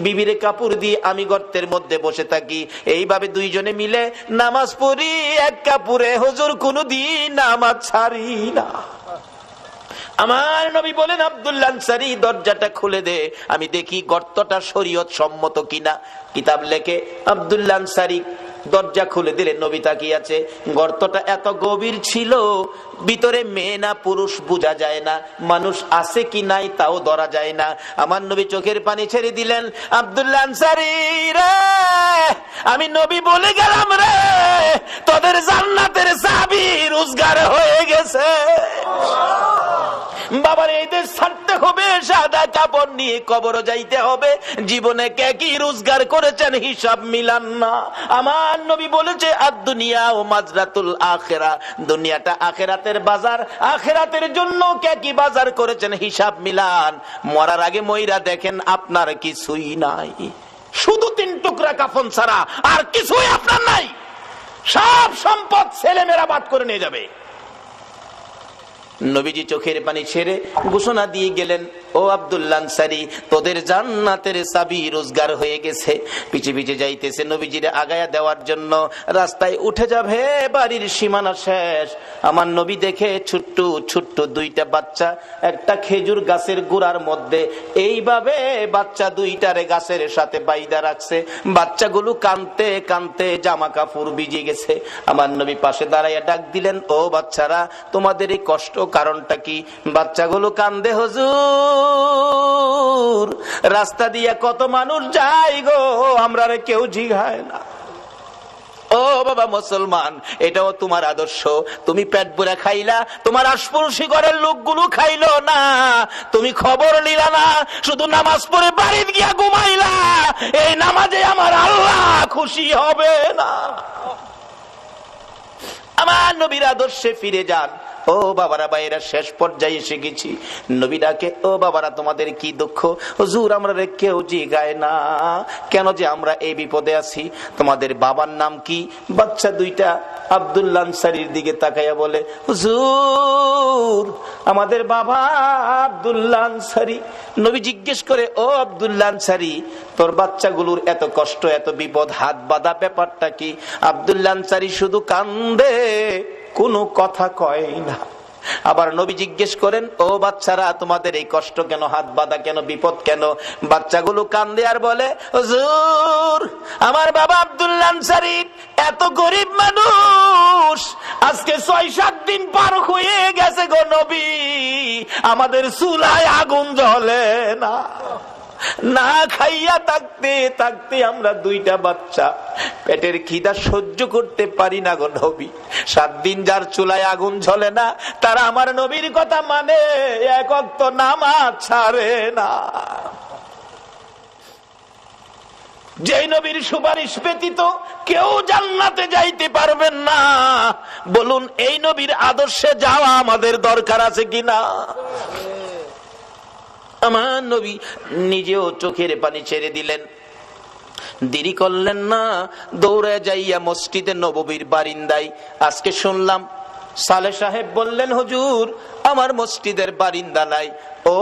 বিবিরে কাপড় দিয়ে আমি গর্তের মধ্যে বসে থাকি। এইভাবে দুইজনে মিলে নামাজ পড়ি এক কাপড়ে, হুজুর কোনদিন নামাজ ছাড়ি না। আমার নবী বলেন আব্দুল্লাহ আনসারী দরজাটা খুলে দে, আমি দেখি গর্তটা শরীয়ত সম্মত কিনা। কিতাব লেখে আব্দুল্লাহ আনসারী দরজা খুলে দিলে, নবী তাকিয়ে আছে। গর্তটা এত গভীর ছিল, ভিতরে মেয়ে না পুরুষ বোঝা যায় না, মানুষ আছে কি নাই তাও ধরা যায় না। আমার নবী চোখের পানি ছেড়ে দিলেন, আব্দুল্লাহ আনসারী রে, আমি নবী বলে গেলাম রে, তোদের জান্নাতের চাবি রোজগার হয়ে গেছে। বাবার এই দেশ ছাড়তে হবে, সাদা কাপড় নিয়ে কবর যাইতে হবে, জীবনে কে কি রোজগার করেছেন হিসাব মিলান না। আমার নবী বলেছে আদ-দুনিয়া ও মাজরাতুল আখিরা, দুনিয়াটা আখিরাতের বাজার, আখিরাতের জন্য কে কি বাজার করেছেন হিসাব মিলান। মরার আগে মইরা দেখেন আপনার কিছুই নাই, শুধু 3 টুকরা কাফন ছাড়া আর কিছুই আপনার নাই। সব সম্পদ ছেলেমেয়েরা বাদ করে নিয়ে যাবে। নবীজি চোখের পানি ছেড়ে ঘোষণা দিয়ে গেলেন, ও আব্দুল্লাহ আনসারী তোদের জান্নাতের চাবি রোজগার হয়ে গেছে। পিছে পিছে যাইতেছে নবীজির আগায়া দেওয়ার জন্য, রাস্তায় উঠে যাবে, বাড়ির সীমানা শেষ। আমার নবী দেখে ছোট্ট ছোট্ট 2টা বাচ্চা একটা খেজুর গাছের গোড়ার মধ্যে এইভাবে বাচ্চা 2টারে গাছের সাথে বাইদা রাখছে। বাচ্চাগুলো কানতে কানতে জামা কাপড় ভিজে গেছে। আমার নবী পাশে দাঁড়াইয়া ডাক দিলেন, ও বাচ্চারা তোমাদের এই কষ্ট কারণটা কি? বাচ্চাগুলো কান্দে, হুজুর রাস্তা দিয়ে কত মানুষ যায় গো, আমরা কেউ জিগায় না। ও বাবা মুসলমান, এটাও তোমার আদর্শ? তুমি পেট ভরে খাইলা, তোমার আশপাশি ঘরের লোকগুলো খাইলো না, তুমি খবর নিলা না, শুধু নামাজ পড়ে বাড়িতে গিয়া ঘুমাইলা। এই নামাজে আমার আল্লাহ খুশি হবে না। আমার নবীর আদর্শে ফিরে যান। ও বাবারা ভাইরা, শেষ পর্যায়ে এসে গেছি। নবী ডাকে, ও বাবারা তোমাদের কি দুঃখ? হুজুর আমরা কেউ জিগায় না কেন যে আমরা এই বিপদে আছি। তোমাদের বাবার নাম কি? বাচ্চা 2টা আব্দুল্লাহ আনসারীর দিকে তাকাইয়া বলে, হুজুর আমাদের বাবা আব্দুল্লাহ আনসারী। নবী জিজ্ঞেস করে, ও আব্দুল্লাহ আনসারী তোর বাচ্চাগুলোর এত কষ্ট, এত বিপদ, হাত বাঁধা ব্যাপারটা কি? আব্দুল্লাহ আনসারী শুধু কান্দে, কোনো কথা কয় না। আবার নবী জিজ্ঞেস করেন, ও বাচ্চারা, তোমাদের এই কষ্ট কেন, হাত বাঁধা কেন, বিপদ কেন? বাচ্চাগুলো কান্দে আর বলে, হুজুর, আমার বাবা আব্দুল্লাহ আনসারী এত গরিব মানুষ, আজকে 6-7 দিন পার হয়ে গেছে গো নবী, আমাদের চুলায় আগুন জ্বলে না, না খাইয়া থাকতে থাকতে আমরা 2টা বাচ্চা পেটের খিদা সহ্য করতে পারি না গো নবী। 7 দিন যার চুলায় আগুন জ্বলে না, তারা আমার নবীর কথা মানে, এক ওয়াক্ত নামাজ ছাড়ে না। যে নবীর সুপারিশ ব্যতীত কেউ জান্নাতে যাইতে পারবেন না, বলুন এই নবীর আদর্শে যাওয়া আমাদের দরকার আছে কিনা? আমার নবী নিজেও চোখের পানি ছেড়ে দিলেন, দেরি করলেন না, দৌড়ে যাইয়া মসজিদে নববীর বারিন্দায়। আজকে শুনলাম সালেহ সাহেব বললেন, হুজুর আমার মসজিদের বারিন্দা নাই। ও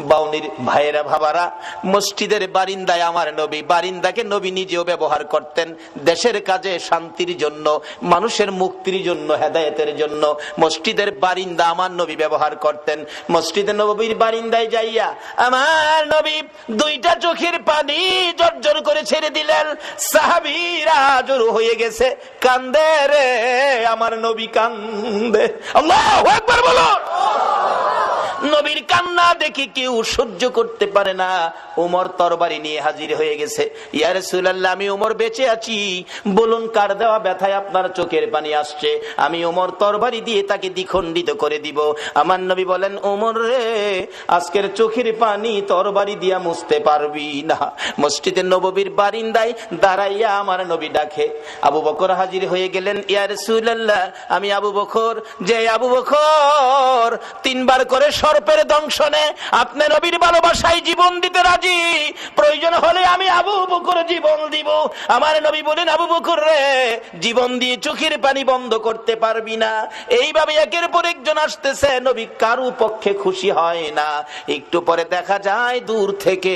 বাউনির ভাইয়েরা, ভাবারা, মসজিদের বারিন্দায় আমার নবী, বারিন্দাকে নবী নিজেও ব্যবহার করতেন দেশের কাজে, শান্তির জন্য, মানুষের মুক্তির জন্য, হেদায়েতের জন্য। মসজিদের বারিন্দা আমার নবী ব্যবহার করতেন। মসজিদে নববীর বারিন্দায় যাইয়া আমার নবী 2টা চোখের পানি জর্জর করে ছেড়ে দিলেন। সাহাবীরা জড়ো হয়ে গেছে, কান্দে রে আমার নবী কান্দে। আল্লাহু আকবার বলো। নবীর কান্না দেখি কেউ সহ্য করতে পারে না। ওমর তরবারি নিয়ে হাজির হয়ে গেছে। ইয়া রাসূলুল্লাহ, আমি ওমর বেঁচে আছি, বলুন কার দেওয়া ব্যথায় আপনার চোখের পানি আসছে, আমি ওমর তরবারি দিয়ে তাকে দ্বিখণ্ডিত করে দিব। আমার নবী বলেন, ওমর রে, আজকের চোখের পানি তরবারি দিয়া মুছতে পারবি না। মসজিদের নববীর বারিন্দায় দাঁড়াইয়া আমার নবী ডাকে। আবু বকর হাজির হয়ে গেলেন। ইয়া রাসূলুল্লাহ, আমি আবু বকর, যে আবু বকর 3 বার করে সর্পের দংশনে আপনি নবীর ভালোবাসায় জীবন দিতে রাজি, প্রয়োজন হলে আমি আবু বকর জীবন দিব। আমার নবী বলেন, আবু বকর রে, জীবন দিয়ে চোখের পানি বন্ধ করতে পারবি না। এইভাবে একের পর একজন আসতেছে, নবী কারো পক্ষে খুশি হয় না। একটু পরে দেখা যায় দূর থেকে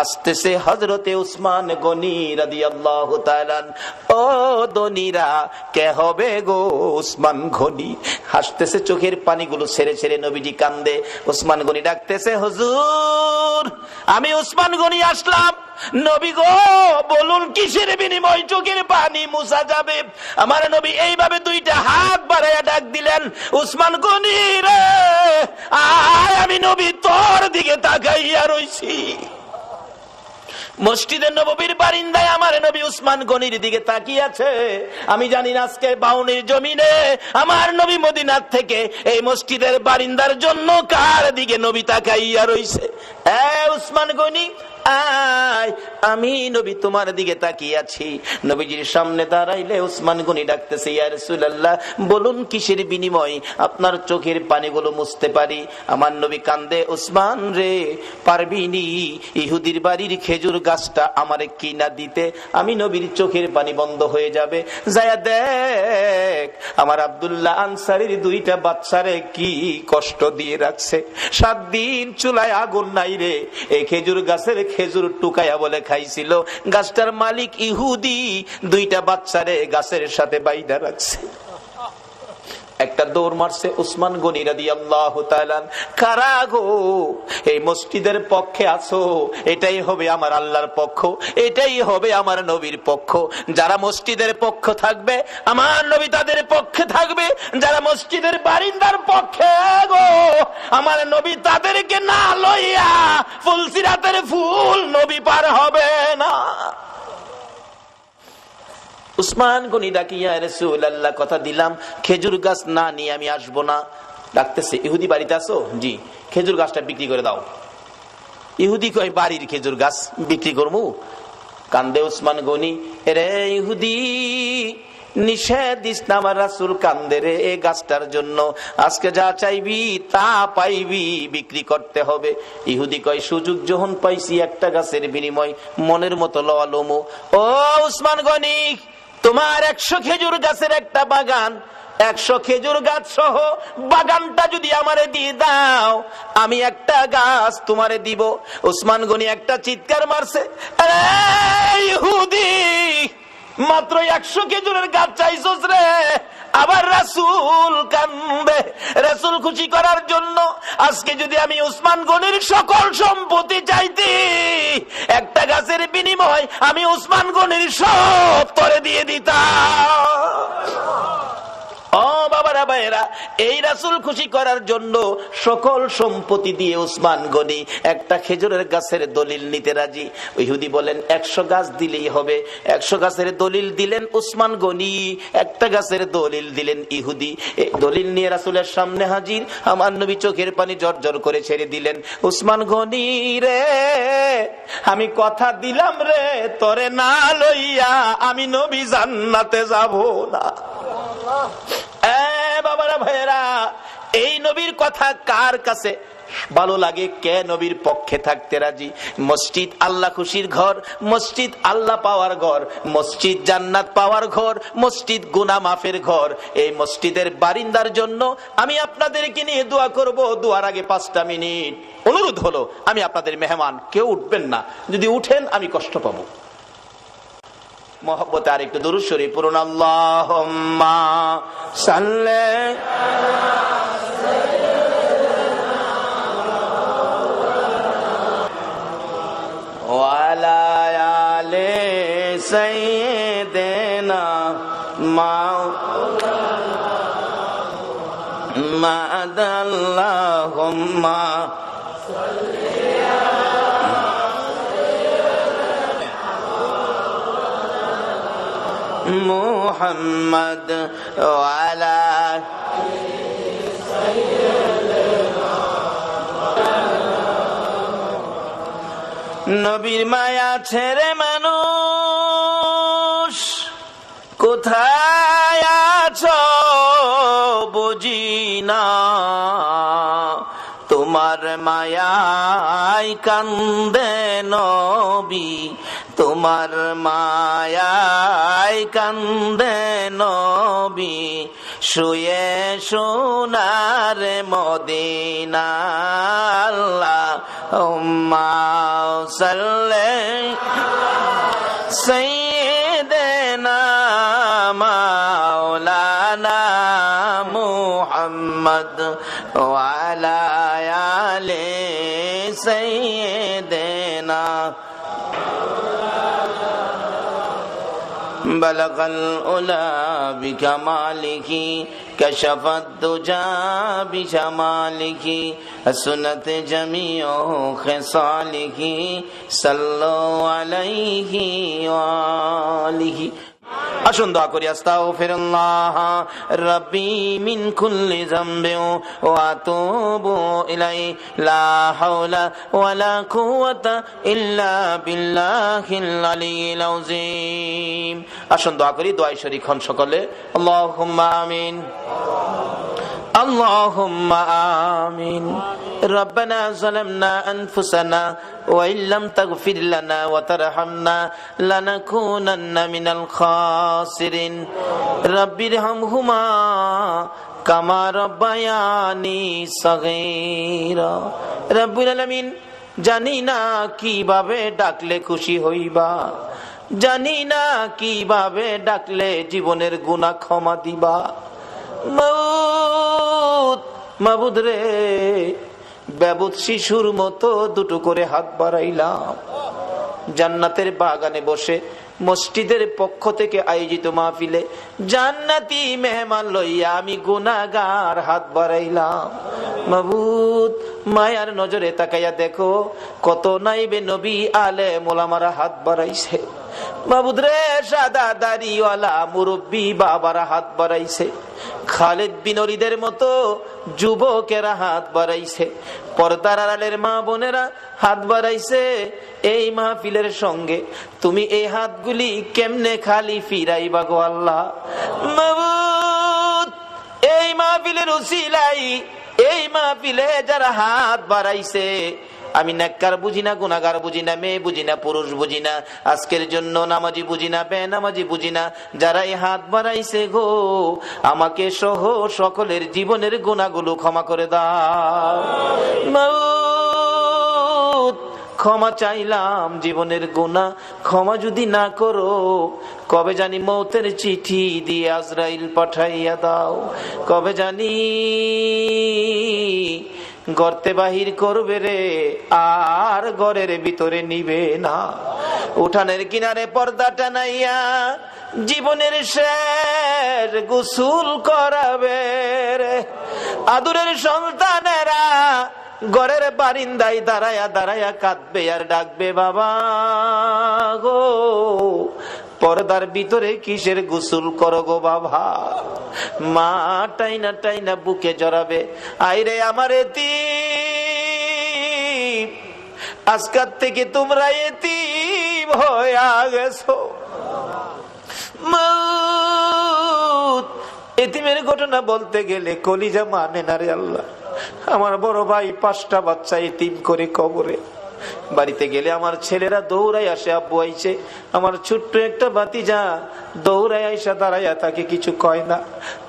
আসতেছে হযরতে উসমান গনি রাদিয়াল্লাহু তাআলা। ও দনিরা, কে হবে গো উসমান গনি? হাসতেছে, চোখের পানিগুলো ছেড়ে ছেড়ে নবীজি কান্দে। উসমান গনি ডাকতেছে, হুজুর আমি উসমান গনি আসলাম। নবী গো, বলুন কিসের বিনিময় চোখের পানি মুছা যাবে? আমার নবী এইভাবে 2টা হাত বাড়াইয়া ডাক দিলেন, উসমান গনি রে, আয়, আমি নবী তোর দিকে তাকাইয়া রইছি। মসজিদের নববীর বারিন্দায় আমার নবী উসমান গনির দিকে তাকিয়ে আছে। আমি জানি না আজকে বাউনির জমিনে আমার নবী মদিনার থেকে এই মসজিদের বারিন্দার জন্য কার দিকে নবী তাকাইয়া রইছে। উসমান গনি, আয়, আমি নবী তোমার দিকে তাকিয়ে আছি। নবীজির সামনে দাঁড়াইলে উসমান গনি ডাকতেছে, ইয়া রাসূলুল্লাহ, বলুন কিসের বিনিময় আপনার চোখের পানিগুলো মুছতে পারি? আমার নবী কান্দে, উসমান রে, পারবি নি ইহুদির বাড়ির খেজুর গাছটা আমারে কিনা দিতে? আমি নবীর চোখের পানি বন্ধ হয়ে যাবে। যায়া দেখ আমার আব্দুল্লাহ আনসারীর 2টা বাচ্চারে কি কষ্ট দিয়ে রাখছে। 7 দিন চুলায় আগুন নাই রে। এই খেজুর গাছের খেজুর টুকায়া বলে খাইছিল, গাছটার মালিক ইহুদি 2টা বাচ্চারে গাছের সাথে বাইধা রাখছে। একটা দৌড় মারছে উসমান গনি রাদিয়াল্লাহু তাআলা। কারা গো এই মসজিদের পক্ষে আছো? এটাই হবে আমার আল্লাহর পক্ষ, এটাই হবে আমার নবীর পক্ষ। যারা মসজিদের পক্ষ থাকবে আমার নবী তাদের পক্ষে থাকবে, যারা মসজিদের বারিন্দার পক্ষে গো আমার নবী তাদেরকে না লইয়া ফুলসিরাতের ফুল নবী পার হবে না। উসমান গনি ডাকিয়া, রাসূলুল্লাহ কথা দিলাম খেজুর গাছ না নিয়ে আমি আসবো না। ডাকতেছে, ইহুদি বাড়িতে আছো? জি। খেজুর গাছটা বিক্রি করে দাও। ইহুদি কয়, বাড়ির খেজুর গাছ বিক্রি করবো? কান্দে উসমান গনি, রে ইহুদি, নিষেধ দিস না, আমার রাসূল কান্দে রে এই গাছটার জন্য। আজকে যা চাইবি তা পাইবি, বিক্রি করতে হবে। ইহুদি কয়, সুযোগ যখন পাইছি একটা গাছের বিনিময় মনের মতো লওয়া লমু। ও উসমান গনি, তোমার 100 খেজুর গাছের একটা বাগান, 100 খেজুর গাছ সহ বাগানটা যদি আমারে দিয়ে দাও, আমি একটা গাছ তোমারে দিব। উসমান গনি একটা চিৎকার মারছে, ইহুদি, মাত্র 100 খেজুরের গাছ চাইছস রে, আবার রাসূল কান্দে। রাসূল খুশি করার জন্য আজকে যদি আমি উসমান গনির সকল সম্পত্তি চাইতি, একটা গাছের বিনিময় আমি উসমান গনির সব তরে দিয়ে দিতাম। ও বাবারা ভাইয়েরা, এই রাসূল খুশি করার জন্য সকল সম্পত্তি দিয়ে উসমান গনি একটা খেজুরের গাছের দলিল নিতে রাজি। ইহুদি বলেন 100 গাছ দিলেই হবে। 100 গাছের দলিল দিলেন উসমান গনি, একটা গাছের দলিল দিলেন ইহুদি। এই দলিল নিয়ে রাসূলের সামনে হাজির। আমার নবী চোখের পানি জর্জর করে ছেড়ে দিলেন। উসমান গনি রে, আমি কথা দিলাম রে, তোরে না লইয়া আমি নবী জান্নাতে যাব না। বাবারা ভাইয়েরা, এই নবীর কথা কার কাছে ভালো লাগে? কে নবীর পক্ষে থাকতে রাজি? মসজিদ আল্লাহ খুশির ঘর, মসজিদ আল্লাহ পাওয়ার ঘর, মসজিদ জান্নাত পাওয়ার ঘর, মসজিদ গুনাহ মাফের ঘর। এই মসজিদের বারিন্দার জন্য আমি আপনাদেরকে নিয়ে দোয়া করব। দোয়ার আগে 5টা মিনিট অনুরোধ হলো, আমি আপনাদের মেহমান, কেউ উঠবেন না। যদি উঠেন আমি কষ্ট পাবো। মোহব্বতে আর একটু দুরূদ শরীফ পড়ুন। আল্লাহুম্মা সাল্লি ওয়ালা আলি সাইয়্যিদিনা মাওলানা আল্লাহুম্মা মুহাম্মদ ওয়ালা নবীর মায়া ছেড়ে মানুষ কোথায় আছো বুঝি না, তোমার মায়ায় কান্দে নবী, তোমার মায়ায় কান্দে নবী, শুয়ে সোনার মদিনা। আল্লাহুম্মা সাল্লি সাইয়্যিদিনা মাওলানা মুহাম্মদ ওয়ালা আলি সাইয়্যিদিনা। বলগল উলা বিকামালিহি কশফত দুজা বিজামালিহি হাসনাত জামিউ খিসালিহি সাল্লু আলাইহি ওয়া আলিহি। আসুন দোয়া করি। আস্তাগফিরুল্লাহ রাব্বি মিন কুল্লি যামবিন ওয়া আতুবু ইলাইহি লা হাওলা ওয়ালা কুওয়াতা ইল্লা বিল্লাহিল আলিয়্যিল আযীম। আসুন দোয়া করি। দোয়ায় শরীক হন সকলে। আল্লাহুম্মা আমিন, আল্লাহুম্মা আমিন। রব্বানা যালামনা আনফুসানা ওয়া ইল্লাম তাগফির লানা ওয়া তারহামনা লানাকুনান্না মিনাল খাসিরিন। রাব্বিরহামহুমা কামা রাব্বায়ানি সাগীরা। রব্বুল আলামিন, জানি না কিভাবে ডাকলে খুশি হইবা, জানি না কিভাবে ডাকলে জীবনের গুনাহ ক্ষমা দিবা। মাবুদ রে, বেবুদ শিশুর মতো দুটো করে হাত বাড়াইলাম। জান্নাতের বাগানে বসে মসজিদের পক্ষ থেকে আয়োজিত মাহফিলে জান্নাতি মেহমান লইয়া আমি গুনাহগার হাত বাড়াইলাম। মাবুদ, মায়ার নজরে তাকাইয়া দেখো কত নাইবে নবী আলেম ওলামারা হাত বাড়াইছে। মাবুদ রে, সাদা দাড়িওয়ালা মুরব্বী বাবারা হাত বাড়াইছে। খালিদ বিন ওলীদের মতো যুবকেরা হাত বাড়াইছে। পর্দার আড়ালের মা বোনেরা হাত বাড়াইছে। এই মাহফিলের সঙ্গে তুমি এই হাতগুলি কেমনে খালি ফিরাইবা গো আল্লাহ? মাবুদ, এই মাহফিলের উসিলাই, এই মাহফিলে যারা হাত বাড়াইছে, আমি নেককার বুঝি না, গুনাহগার বুঝি না, মেয়ে বুঝি না, পুরুষ বুঝি না, আজকের জন্য নামাজি বুঝি না, বেনামাজি বুঝি না, যারা এই হাত বাড়াইছে গো, আমাকে সহ সকলের জীবনের গুনাহগুলো ক্ষমা করে দাও। মাউত, ক্ষমা চাইলাম জীবনের গুনাহ ক্ষমা যদি না করো, কবে জানি মৌতের চিঠি দিয়ে আজরাইল পাঠাইয়া দাও, কবে জানি গর্তে বাহির করবে রে, আর ঘরের ভিতরে নিবে না। উঠানের কিনারে পর্দা টানাইয়া জীবনের শেষ গোসল করাবে রে। আদুরের সন্তানেরা ঘরের বারিন্দায় দাঁড়ায়া দাঁড়ায়া কাঁদবে আর ডাকবে, বাবা গো পর্দার ভিতরে কিসের গোসল করো গো বাবা। মা টাইনা টাইনা বুকে জড়াবে, আইরে আমার এতিম, আজকাল থেকে তোমরা এতিম হয়ে গেছো। এতিমের ঘটনা বলতে গেলে কলিজা মানে না রে আল্লাহ। আমার বড় ভাই 5টা বাচ্চা এতিম করে কবরে। বাড়িতে গেলে আমার ছেলেরা দৌড়াই আসে, আব্বু আইছে। আমার ছোট্ট একটা ভাতিজা দৌড়াই আইসা দাঁড়াইয়া তাকে কিছু কয় না।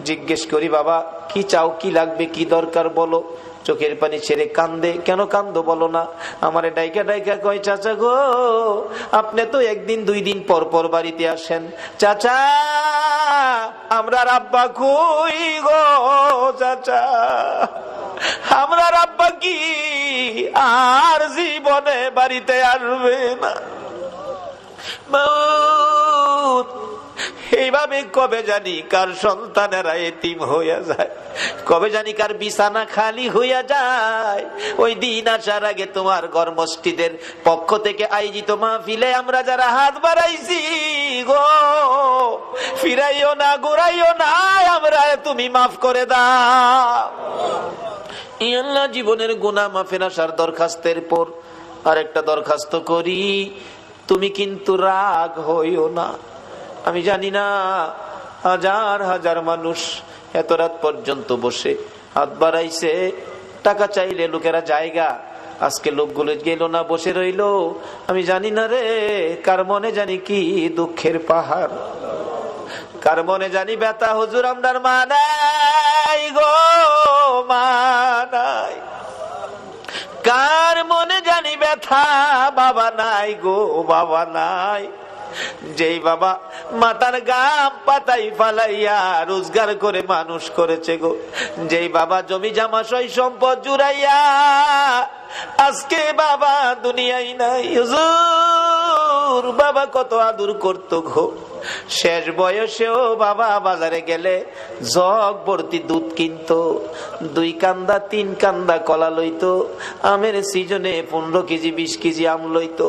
জিজ্ঞেস করি, বাবা কি চাও, কি লাগবে, কি দরকার বলো। চোখের পানি ছেড়ে কান্দে। কেন কান্দো বলো না। আমারে ডাইকা ডাইকা কয়, চাচা গো আপনি তো 1 দিন 2 দিন পর পর বাড়িতে আসেন। চাচা আমরা আব্বা কই গো, চাচা আমরা আব্বা কি আর জীবনে বাড়িতে আসবে না। এইভাবে কবে জানি কার সন্তানেরা এতিম হইয়া যায়, কবে জানি কার বিছানা খালি হইয়া যায়। ওই দিন আসার আগে তোমার ঘর মসজিদের পক্ষ থেকে আয়োজিত মাহফিলে আমরা যারা হাত বাড়াইছি গো, ফিরাইও না ঘুরাইও না, আমরা তুমি মাফ করে দাও। আল্লাহ জীবনের গুনাহ মাফের আসার দরখাস্তের পর আরেকটা দরখাস্ত করি, তুমি কিন্তু রাগ হইও না। আমি জানি না হাজার হাজার মানুষ এত রাত পর্যন্ত বসে হাত বাড়াইছে, টাকা চাইলে লোকেরা জায়গা, আজকে লোকগুলো গেল না, বসে রইল। আমি জানি না রে কার মনে জানি কি দুঃখের পাহাড়, কার মনে জানি ব্যথা। হুজুর আমরার মা নাই গো, মা নাই। কার মনে জানি ব্যথা, বাবা নাই গো, বাবা নাই। যেই বাবা মাথার গাম পাতাই ফালাইয়া রোজগার করে মানুষ করেছে গো, যেই বাবা জমি জামা সই সম্পদ জুড়াইয়া আজকে বাবা দুনিয়ায় নাই। হুজুর বাবা কত আদর করতো গো, শেষ বয়সেও বাবা বাজারে গেলে জগ ভর্তি দুধ কিনতো, 2 কান্দা 3 কান্দা কলা লইতো, আমের সিজনে 15 কেজি 20 কেজি আম লইতো।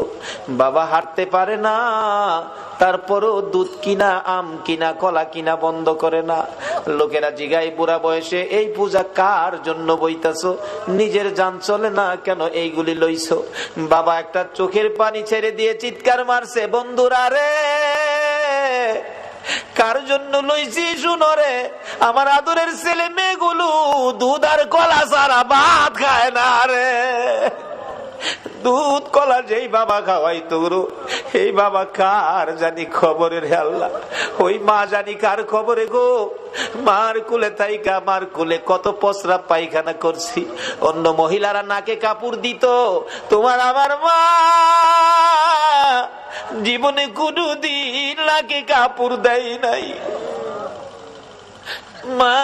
বাবা হাঁটতে পারে না, তারপরও দুধ কিনা আম কিনা কলা কিনা বন্ধ করে না। লোকেরা জিগায় বুড়া বয়সে এই পূজা কার জন্য বইতাছো, নিজের জান চলে না কেন এইগুলি লইছো। বাবা একটা চোখের পানি ছেড়ে দিয়ে চিৎকার মারছে, বন্ধুরা রে কার জন্য লইছি শুনো রে, আমার আদরের ছেলে মেয়েগুলো দুধ আর কলা ছাড়া ভাত খায় না রে। দুধ কলা যেই বাবা খাওয়াইতো গো, এই বাবা কার জানি খবরের আল্লাহ। ওই মা জানি কার খবরে গো। মার কুলে তাইকা মার কুলে কত পসরা পায়খানা করছি, অন্য মহিলারা নাকে কাপড় দিত, তোমার আমার মা জীবনে কোনদিন নাকে কাপড় দেয় নাই। মা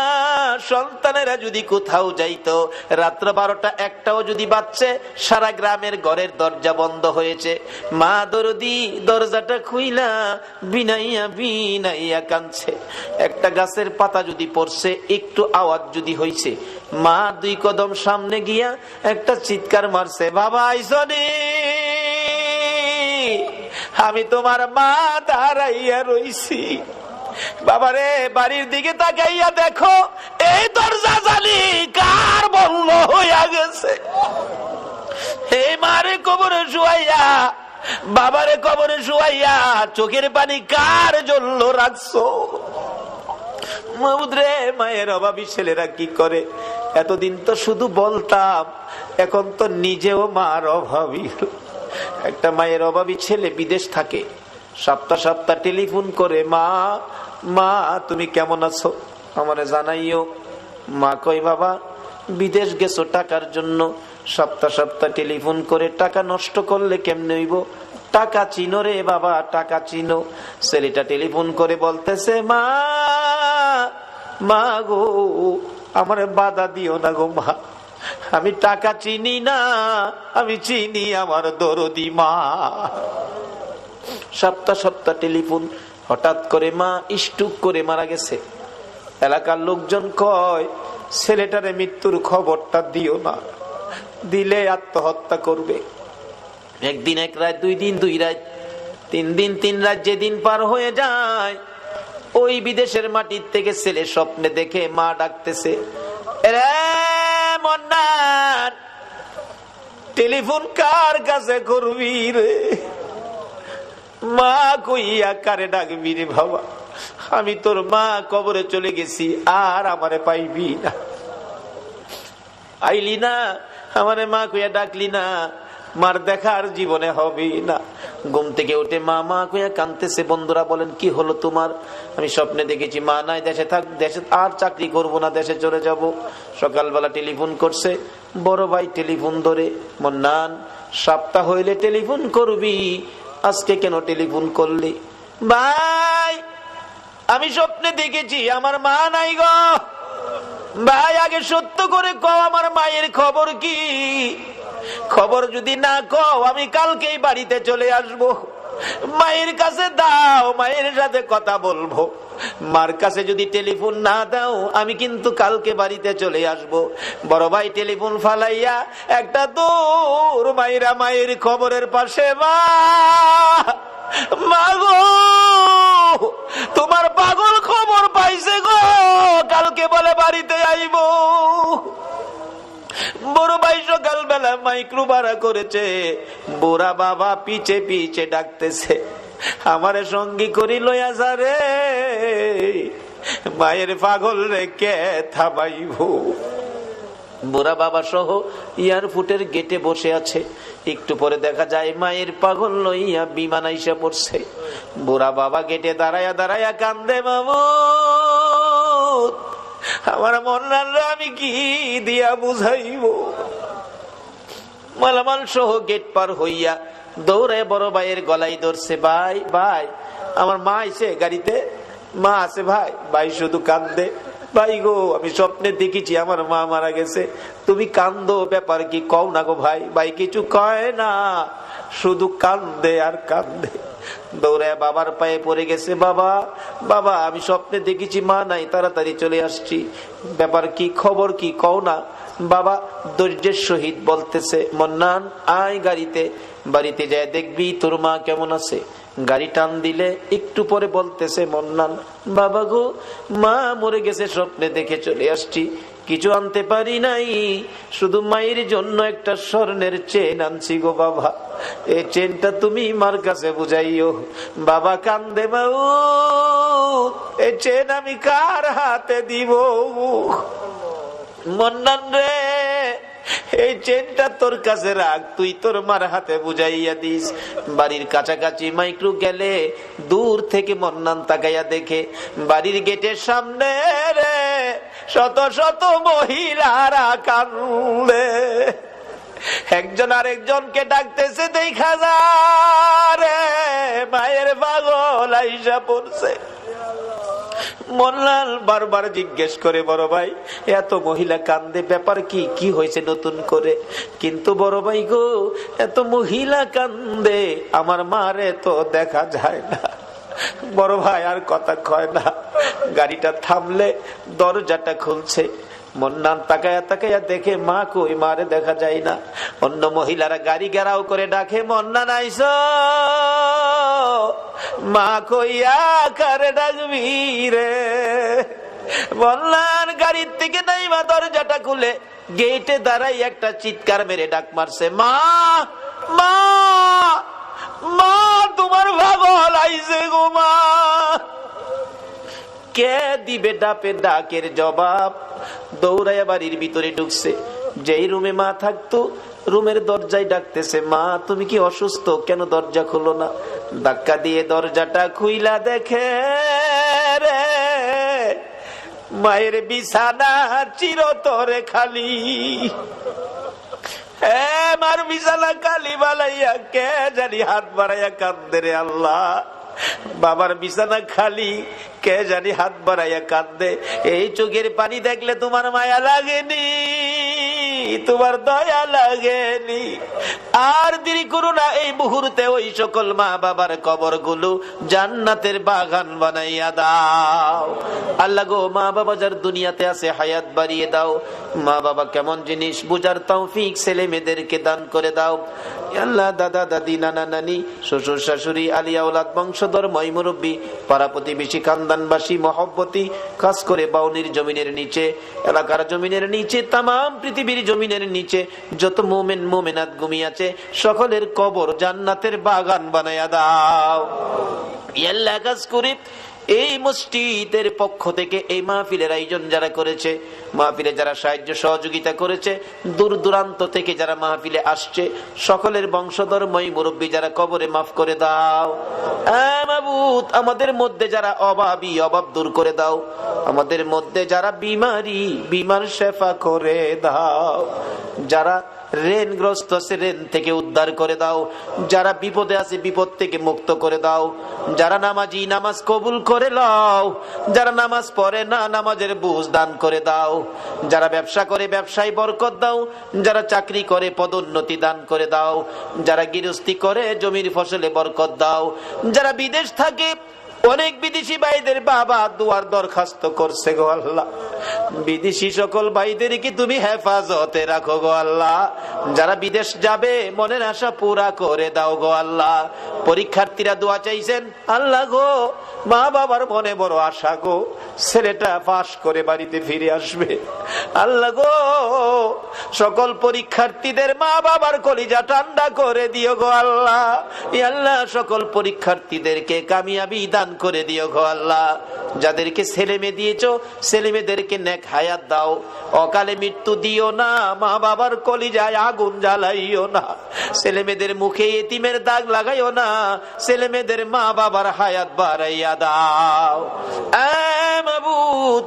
সন্তানেরা যদি কোথাও যাইতো, রাত্র 12টা 1টাও যদি বাজছে, সারা গ্রামের ঘরের দরজা বন্ধ হয়েছে, মা দরদি দরজাটা খুইলা বিনাইয়া বিনাইয়া কাঁদছে। একটা গাছের পাতা যদি পড়ছে, একটু আওয়াজ যদি হয়েছে, মা 2 কদম সামনে গিয়া একটা চিৎকার মারছে, বাবা আইসনি, আমি তোমার মা দাঁড়াইয়া রইছি। বাবারে বাড়ির দিকে তাকাইয়া দেখো, এই দরজা জালি কার বন্ধ হইয়া গেছে। এই মারে কবরে শুয়াইয়া, বাবারে কবরে শুয়াইয়া চোখের পানি কার জন্য রাখছো। মাহমুদরে মায়ের অভাবী ছেলেরা কি করে, এতদিন তো শুধু বলতাম, এখন তো নিজেও মার অভাবী। একটা মায়ের অভাবী ছেলে বিদেশ থাকে, সপ্তাহ সপ্তাহ টেলিফোন করে, মা মা তুমি কেমন আছো আমারে জানাইও। মা কই, বাবা বিদেশ গেছো টাকার জন্য, সপ্তাহ সপ্তাহ টেলিফোন করে টাকা নষ্ট করলে কেমনে হইব? টাকা চিনো রে বাবা, টাকা চিনো। ছেলেটা টেলিফোন করে বলতেছে, মা মা গো, আমার বাধা দিও না গো মা, আমি টাকা চিনি না, আমি চিনি আমার দরদি মা। সপ্তাহ সপ্তাহ টেলিফোন। হঠাৎ করে মা স্ট্রোক করে মারা গেছে। এলাকার লোকজন কয়, ছেলেটারে মৃত্যুর খবরটা দিও না, দিলে আত্মহত্যা করবে। একদিন এক রাত, 2 দিন 2 রাত, 3 দিন 3 রাত যেদিন পার হয়ে যায়, ওই বিদেশের মাটির থেকে ছেলে স্বপ্নে দেখে মা ডাকতেছে, রে মন্নান, টেলিফোন কার কাছে করবি রে? মা কইয়া কারে ডাকবি রে বাবা? আমি তোর মা, কবরে চলে গেছি, আর আমারে পাইবি না। আইলি না, আমারে মা কইয়া ডাকলি না, মার দেখার জীবনে হবে না। ঘুম থেকে উঠে মা মা কইয়া কাঁদতেছে। বন্ধুরা বলেন, কি হলো তোমার? আমি স্বপ্নে দেখেছি মা নাই, দেশে থাক, দেশে আর চাকরি করব না, দেশে চলে যাব। সকালবেলা টেলিফোন করছে বড় ভাই, টেলিফোন ধরে, মন্নান সপ্তাহ হইলে টেলিফোন করবি, আজকে কেন টেলিফোন করলি? ভাই আমি স্বপ্নে দেখেছি আমার মা নাই গো। ভাই আগে সত্য করে কও, আমার মায়ের খবর কি? খবর যদি না কও, আমি কালকেই বাড়িতে চলে আসব। মায়ের কাছে দাও, মায়ের সাথে কথা বলবো। মার কাছে যদি টেলিফোন না দাও, আমি কিন্তু কালকে বাড়িতে চলে আসব। বড় ভাই টেলিফোন ফালাইয়া একটা দৌড় মাইরা মায়ের খবরের পাশে, মা মা গো, তোমার পাগল খবর পাইছে গো, কালকে বলে বাড়িতে আইব। বড় ভাই সকালবেলা মাইক্রো ভাড়া করেছে, বুড়া বাবা পিছে পিছে ডাকতেছে, আমারে সঙ্গী করি লইয়া যা রে, মায়ের পাগল রে কে থামাইব। বুড়া বাবা সহ এয়ারপোর্টের গেটে বসে আছে। একটু পরে দেখা যায় মায়ের পাগল লইয়া বিমান আইসা পড়ছে। বুড়া বাবা গেটে দাঁড়ায়া দাঁড়ায়া কান্দে, বাবু আমার মন্নানরে আমি কি দিয়া বুঝাইব? মালামাল সহ গেট পার হইয়া দৌড়ে বড় ভাইয়ের গলায় ধরছে, ভাই ভাই আমার মা আইছে গাড়িতে, মা আছে ভাই। ভাই শুধু কান্দে, ভাই গো আমি স্বপ্নে দেখেছি আমার মা মারা গেছে, তুমি কান্দো, ব্যাপার কি কও না গো ভাই। ভাই কিছু কয় না, শুধু কান্দে আর কান্দে। দৌড়ায় বাবার পায়ে পড়ে গেছে, বাবা বাবা আমি স্বপ্নে দেখেছি মা নাই, তাড়াতাড়ি চলে আসছি, ব্যাপার কি, খবর কি কও না। বাবা ধৈর্যের সহিত বলতেছে, মন্নান আয় গাড়িতে, বাড়িতে যায় দেখবি তোর মা কেমন আছে। গাড়ি টান দিলে একটু পরে বলতেছে, মন্নান বাবা গো, মা মরে গেছে, স্বপ্নে দেখে চলে আসছি, কিছু আনতে পারি নাই, শুধু মায়ের জন্য একটা স্বর্ণের চেন আনছি গো বাবা, এই চেনটা তুমি মার কাছে বুঝাইও। বাবা কান্দে, বাবু এই চেন আমি কার হাতে দিব? মন্নান রে এই চেনটা তোর কাছে রাখ, তুই তোর মার হাতে বুঝাইয়া দিস। বাড়ির কাছাকাছি মাইক্রো গেলে দূর থেকে মন্নান তাকাইয়া দেখে বাড়ির গেটের সামনে রে শত শত মহিলারা কান্দে, একজন আরেকজনকে ডাকতেছে, দেখা যায় রে মায়ের পাগল আইসা পড়ছে। মোল্লাল বারবার জিজ্ঞেস করে, বড় ভাই এত মহিলা কান্দে, ব্যাপার কি, কি হয়েছে নতুন করে? কিন্তু বড় ভাই গো এত মহিলা কান্দে, আমার মারে তো দেখা যায় না। বড় ভাই আর কথা কয় না। গাড়িটা থামলে দরজাটা খুলছে, মন্নান তাকায়া তাকায়া দেখে মা কই, মারে দেখা যায় না। অন্য মহিলারা গাড়ি ঘেরাও করে ডাকে, মন্নান আইসো, মা কইয়া কারে ডাকবি রে? মন্নান গাড়ির থেকে নাইমা দরজাটা খুলে গেটে দাঁড়াই একটা চিৎকার মেরে ডাক মারছে, মা মা মা তোমার পাগল আইছে গো মা। কে দিবে ডাপের ডাকের জবাব? দৌড়াইয়া বাড়ির ভিতরে ঢুকছে। যেই রুমে মা থাকতো রুমের দরজায় ডাকতেছে, মা তুমি কি অসুস্থ, কেন দরজা খুলো না? ধাক্কা দিয়ে দরজাটা খুইলা দেখে রে মায়ের বিছানা চিরতরে খালি। মার বিছানা খালি বানাইয়া কে জানি হাত বাড়াইয়া কাঁদে রে আল্লাহ। বাবার বিছানা খালি, কে জানি হাত বাড়াইয়া কাঁদে। এই চোখের পানি দেখলে তোমার মায়া লাগেনি, তোমার দয়া লাগেনি? আর দেরি করো না, এই মুহূর্তে ওই সকল মা বাবার কবর গুলো জান্নাতের বাগান বানাইয়া দাও। আল্লাহ গো, মা বাবা যার দুনিয়াতে আছে হায়াত বাড়িয়ে দাও। মা বাবা কেমন জিনিস বুঝার তৌফিক ছেলে মেয়েদেরকে দান করে দাও। আল্লাহ দাদা দাদি নানা নানি শ্বশুর শাশুড়ি আলিয়া ওলাদ বংশধর ময় মুরব্বী পাড়া প্রতিবেশী খানদানবাসী মহব্বতী, খাস করে বাউনির জমিনের নিচে, এলাকার জমিনের নিচে, তামাম পৃথিবীর জমিনের নিচে যত মোমেন মোমেনাত ঘুমিয়ে আছে সকলের কবর জান্নাতের বাগান বানায়া দাও। আল্লাহ কাজ করে এই মসজিদের পক্ষ থেকে এই মাহফিলের আয়োজন যারা করেছে, মাহফিলে যারা সাহায্য সহযোগিতা করেছে, দূর দূরান্ত থেকে যারা মাহফিলে আসছে, সকলের বংশধর্মী মুরব্বী যারা কবরে মাফ করে দাও। মাবুদ, আমাদের মধ্যে যারা অভাবী অভাব দূর করে দাও, আমাদের মধ্যে যারা বিমারি বিমার শেফা করে দাও, যারা ঋণগ্রস্ত আছে ঋণ থেকে উদ্ধার করে দাও, যারা বিপদে আছে বিপদ থেকে মুক্ত করে দাও, যারা নামাজি নামাজ কবুল করে লও, যারা নামাজ পড়ে না নামাজের বুঝ দান করে দাও, যারা ব্যবসা করে ব্যবসায় বরকত দাও, যারা চাকরি করে পদোন্নতি দান করে দাও, যারা গৃহস্থী করে জমির ফসলে বরকত দাও, যারা বিদেশ থাকে অনেক বিদেশি ভাইদের বাবা দুয়ার দরখাস্ত করছে গো আল্লাহ, বিদেশি সকল ভাইদেরকে তুমি হেফাজতে রাখো গো আল্লাহ। যারা বিদেশ যাবে মনের আশা পুরা করে দাও গো আল্লাহ। পরীক্ষার্থীরা দোয়া চাইছেন, আল্লাহ গো, মা বাবার মনে বড় আশা গো, ছেলেটা পাশ করে বাড়িতে ফিরে আসবে। আল্লাহ গো, সকল পরীক্ষার্থীদের মা বাবার কলিজা ঠান্ডা করে দিও গো আল্লাহ। আল্লাহ, সকল পরীক্ষার্থীদেরকে কামিয়াবি দান করে দিও গো আল্লাহ। যাদেরকে ছেলে মেয়ে দিয়েছো ছেলে মেয়েদেরকে নেক হায়াত দাও, অকালে মৃত্যু দিও না, মা বাবার কলিজায় আগুন জ্বালাইও না, ছেলে মেয়েদের মুখে এতিমের দাগ লাগাইও না, ছেলে মেয়েদের মা বাবার হায়াত বাড়াইয়া দাও। মাবুদ,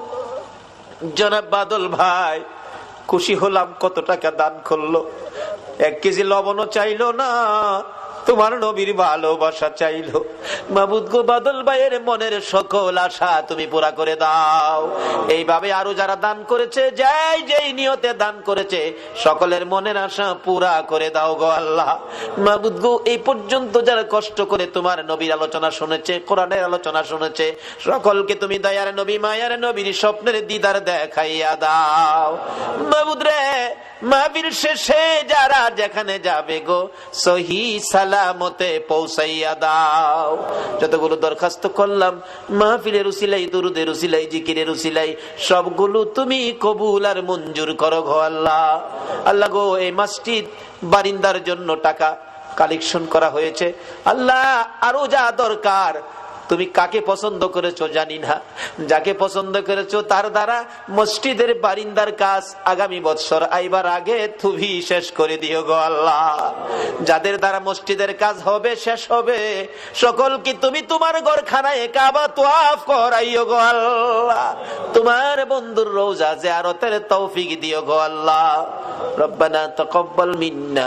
জনাব বাদল ভাই খুশি হলাম, কত টাকা দান করলো, 1 কেজি লবণও চাইলো না, তোমার নবীর ভালোবাসা চাইলো। মাবুদ গো, বাদল ভাইয়ের মনের সকল আশা তুমি পুরা করে দাও। এইভাবে আরো যারা দান করেছে, যাই যেই নিয়তে দান করেছে, সকলের মনের আশা পুরা করে দাও গো আল্লাহ। মাবুদ গো, এই পর্যন্ত যারা কষ্ট করে তোমার নবীর আলোচনা শুনেছে, কোরআনের আলোচনা শুনেছে, সকলকে তুমি দয়ার নবী মায়ার নবীর স্বপ্নের দিদার দেখাইয়া দাও। মাবুদ রে, মাহফিল শেষে যারা যেখানে যাবে গো, সহি সালামতে পৌঁছাইয়া দাও। যতগুলো দরখাস্ত করলাম মাহফিলের উসিলাই, দুরুদের উসিলাই, জিকিরের উসিলাই, সবগুলো তুমি কবুল আর মঞ্জুর করো গো আল্লাহ। আল্লাহ গো, এই মসজিদ বারিন্দার জন্য টাকা কালেকশন করা হয়েছে, আল্লাহ আরো যা দরকার, তুমি কাকে পছন্দ করেছো জানি না, যাকে পছন্দ করেছো তার দ্বারা মসজিদের বারিন্দার কাজ আগামী বছর আইবার আগে তুমি শেষ করে দিও গো আল্লাহ। যাদের দ্বারা মসজিদের কাজ হবে, শেষ হবে, সকলকে তুমি তোমার ঘরখানায় কাবা তোয়াফ করাইও গো আল্লাহ। তোমার বন্ধুর রওজা জিয়ারতের তৌফিক দিও গো আল্লাহ। রব্বানা তাকাব্বাল মিন্না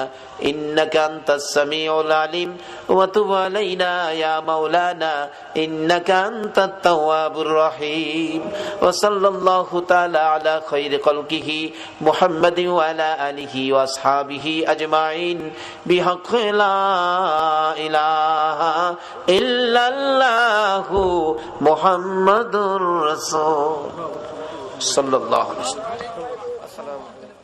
ইন্নাকা আনতাস সামিউল আলিম ওয়া তুব আলাইনা ইয়া মাওলানা ইন্নাকা আনতাত তাওয়াবুর রহিম। ওয়া সাল্লাল্লাহু তাআলা আলা খায়রি খালকিহি মুহাম্মাদিন ওয়া আলা আলিহি ওয়া আসহাবিহি আজমাইন বিহাক্কি লা ইলাহা ইল্লাল্লাহু মুহাম্মাদুর রাসূল সাল্লাল্লাহু আলাইহি ওয়াসাল্লাম।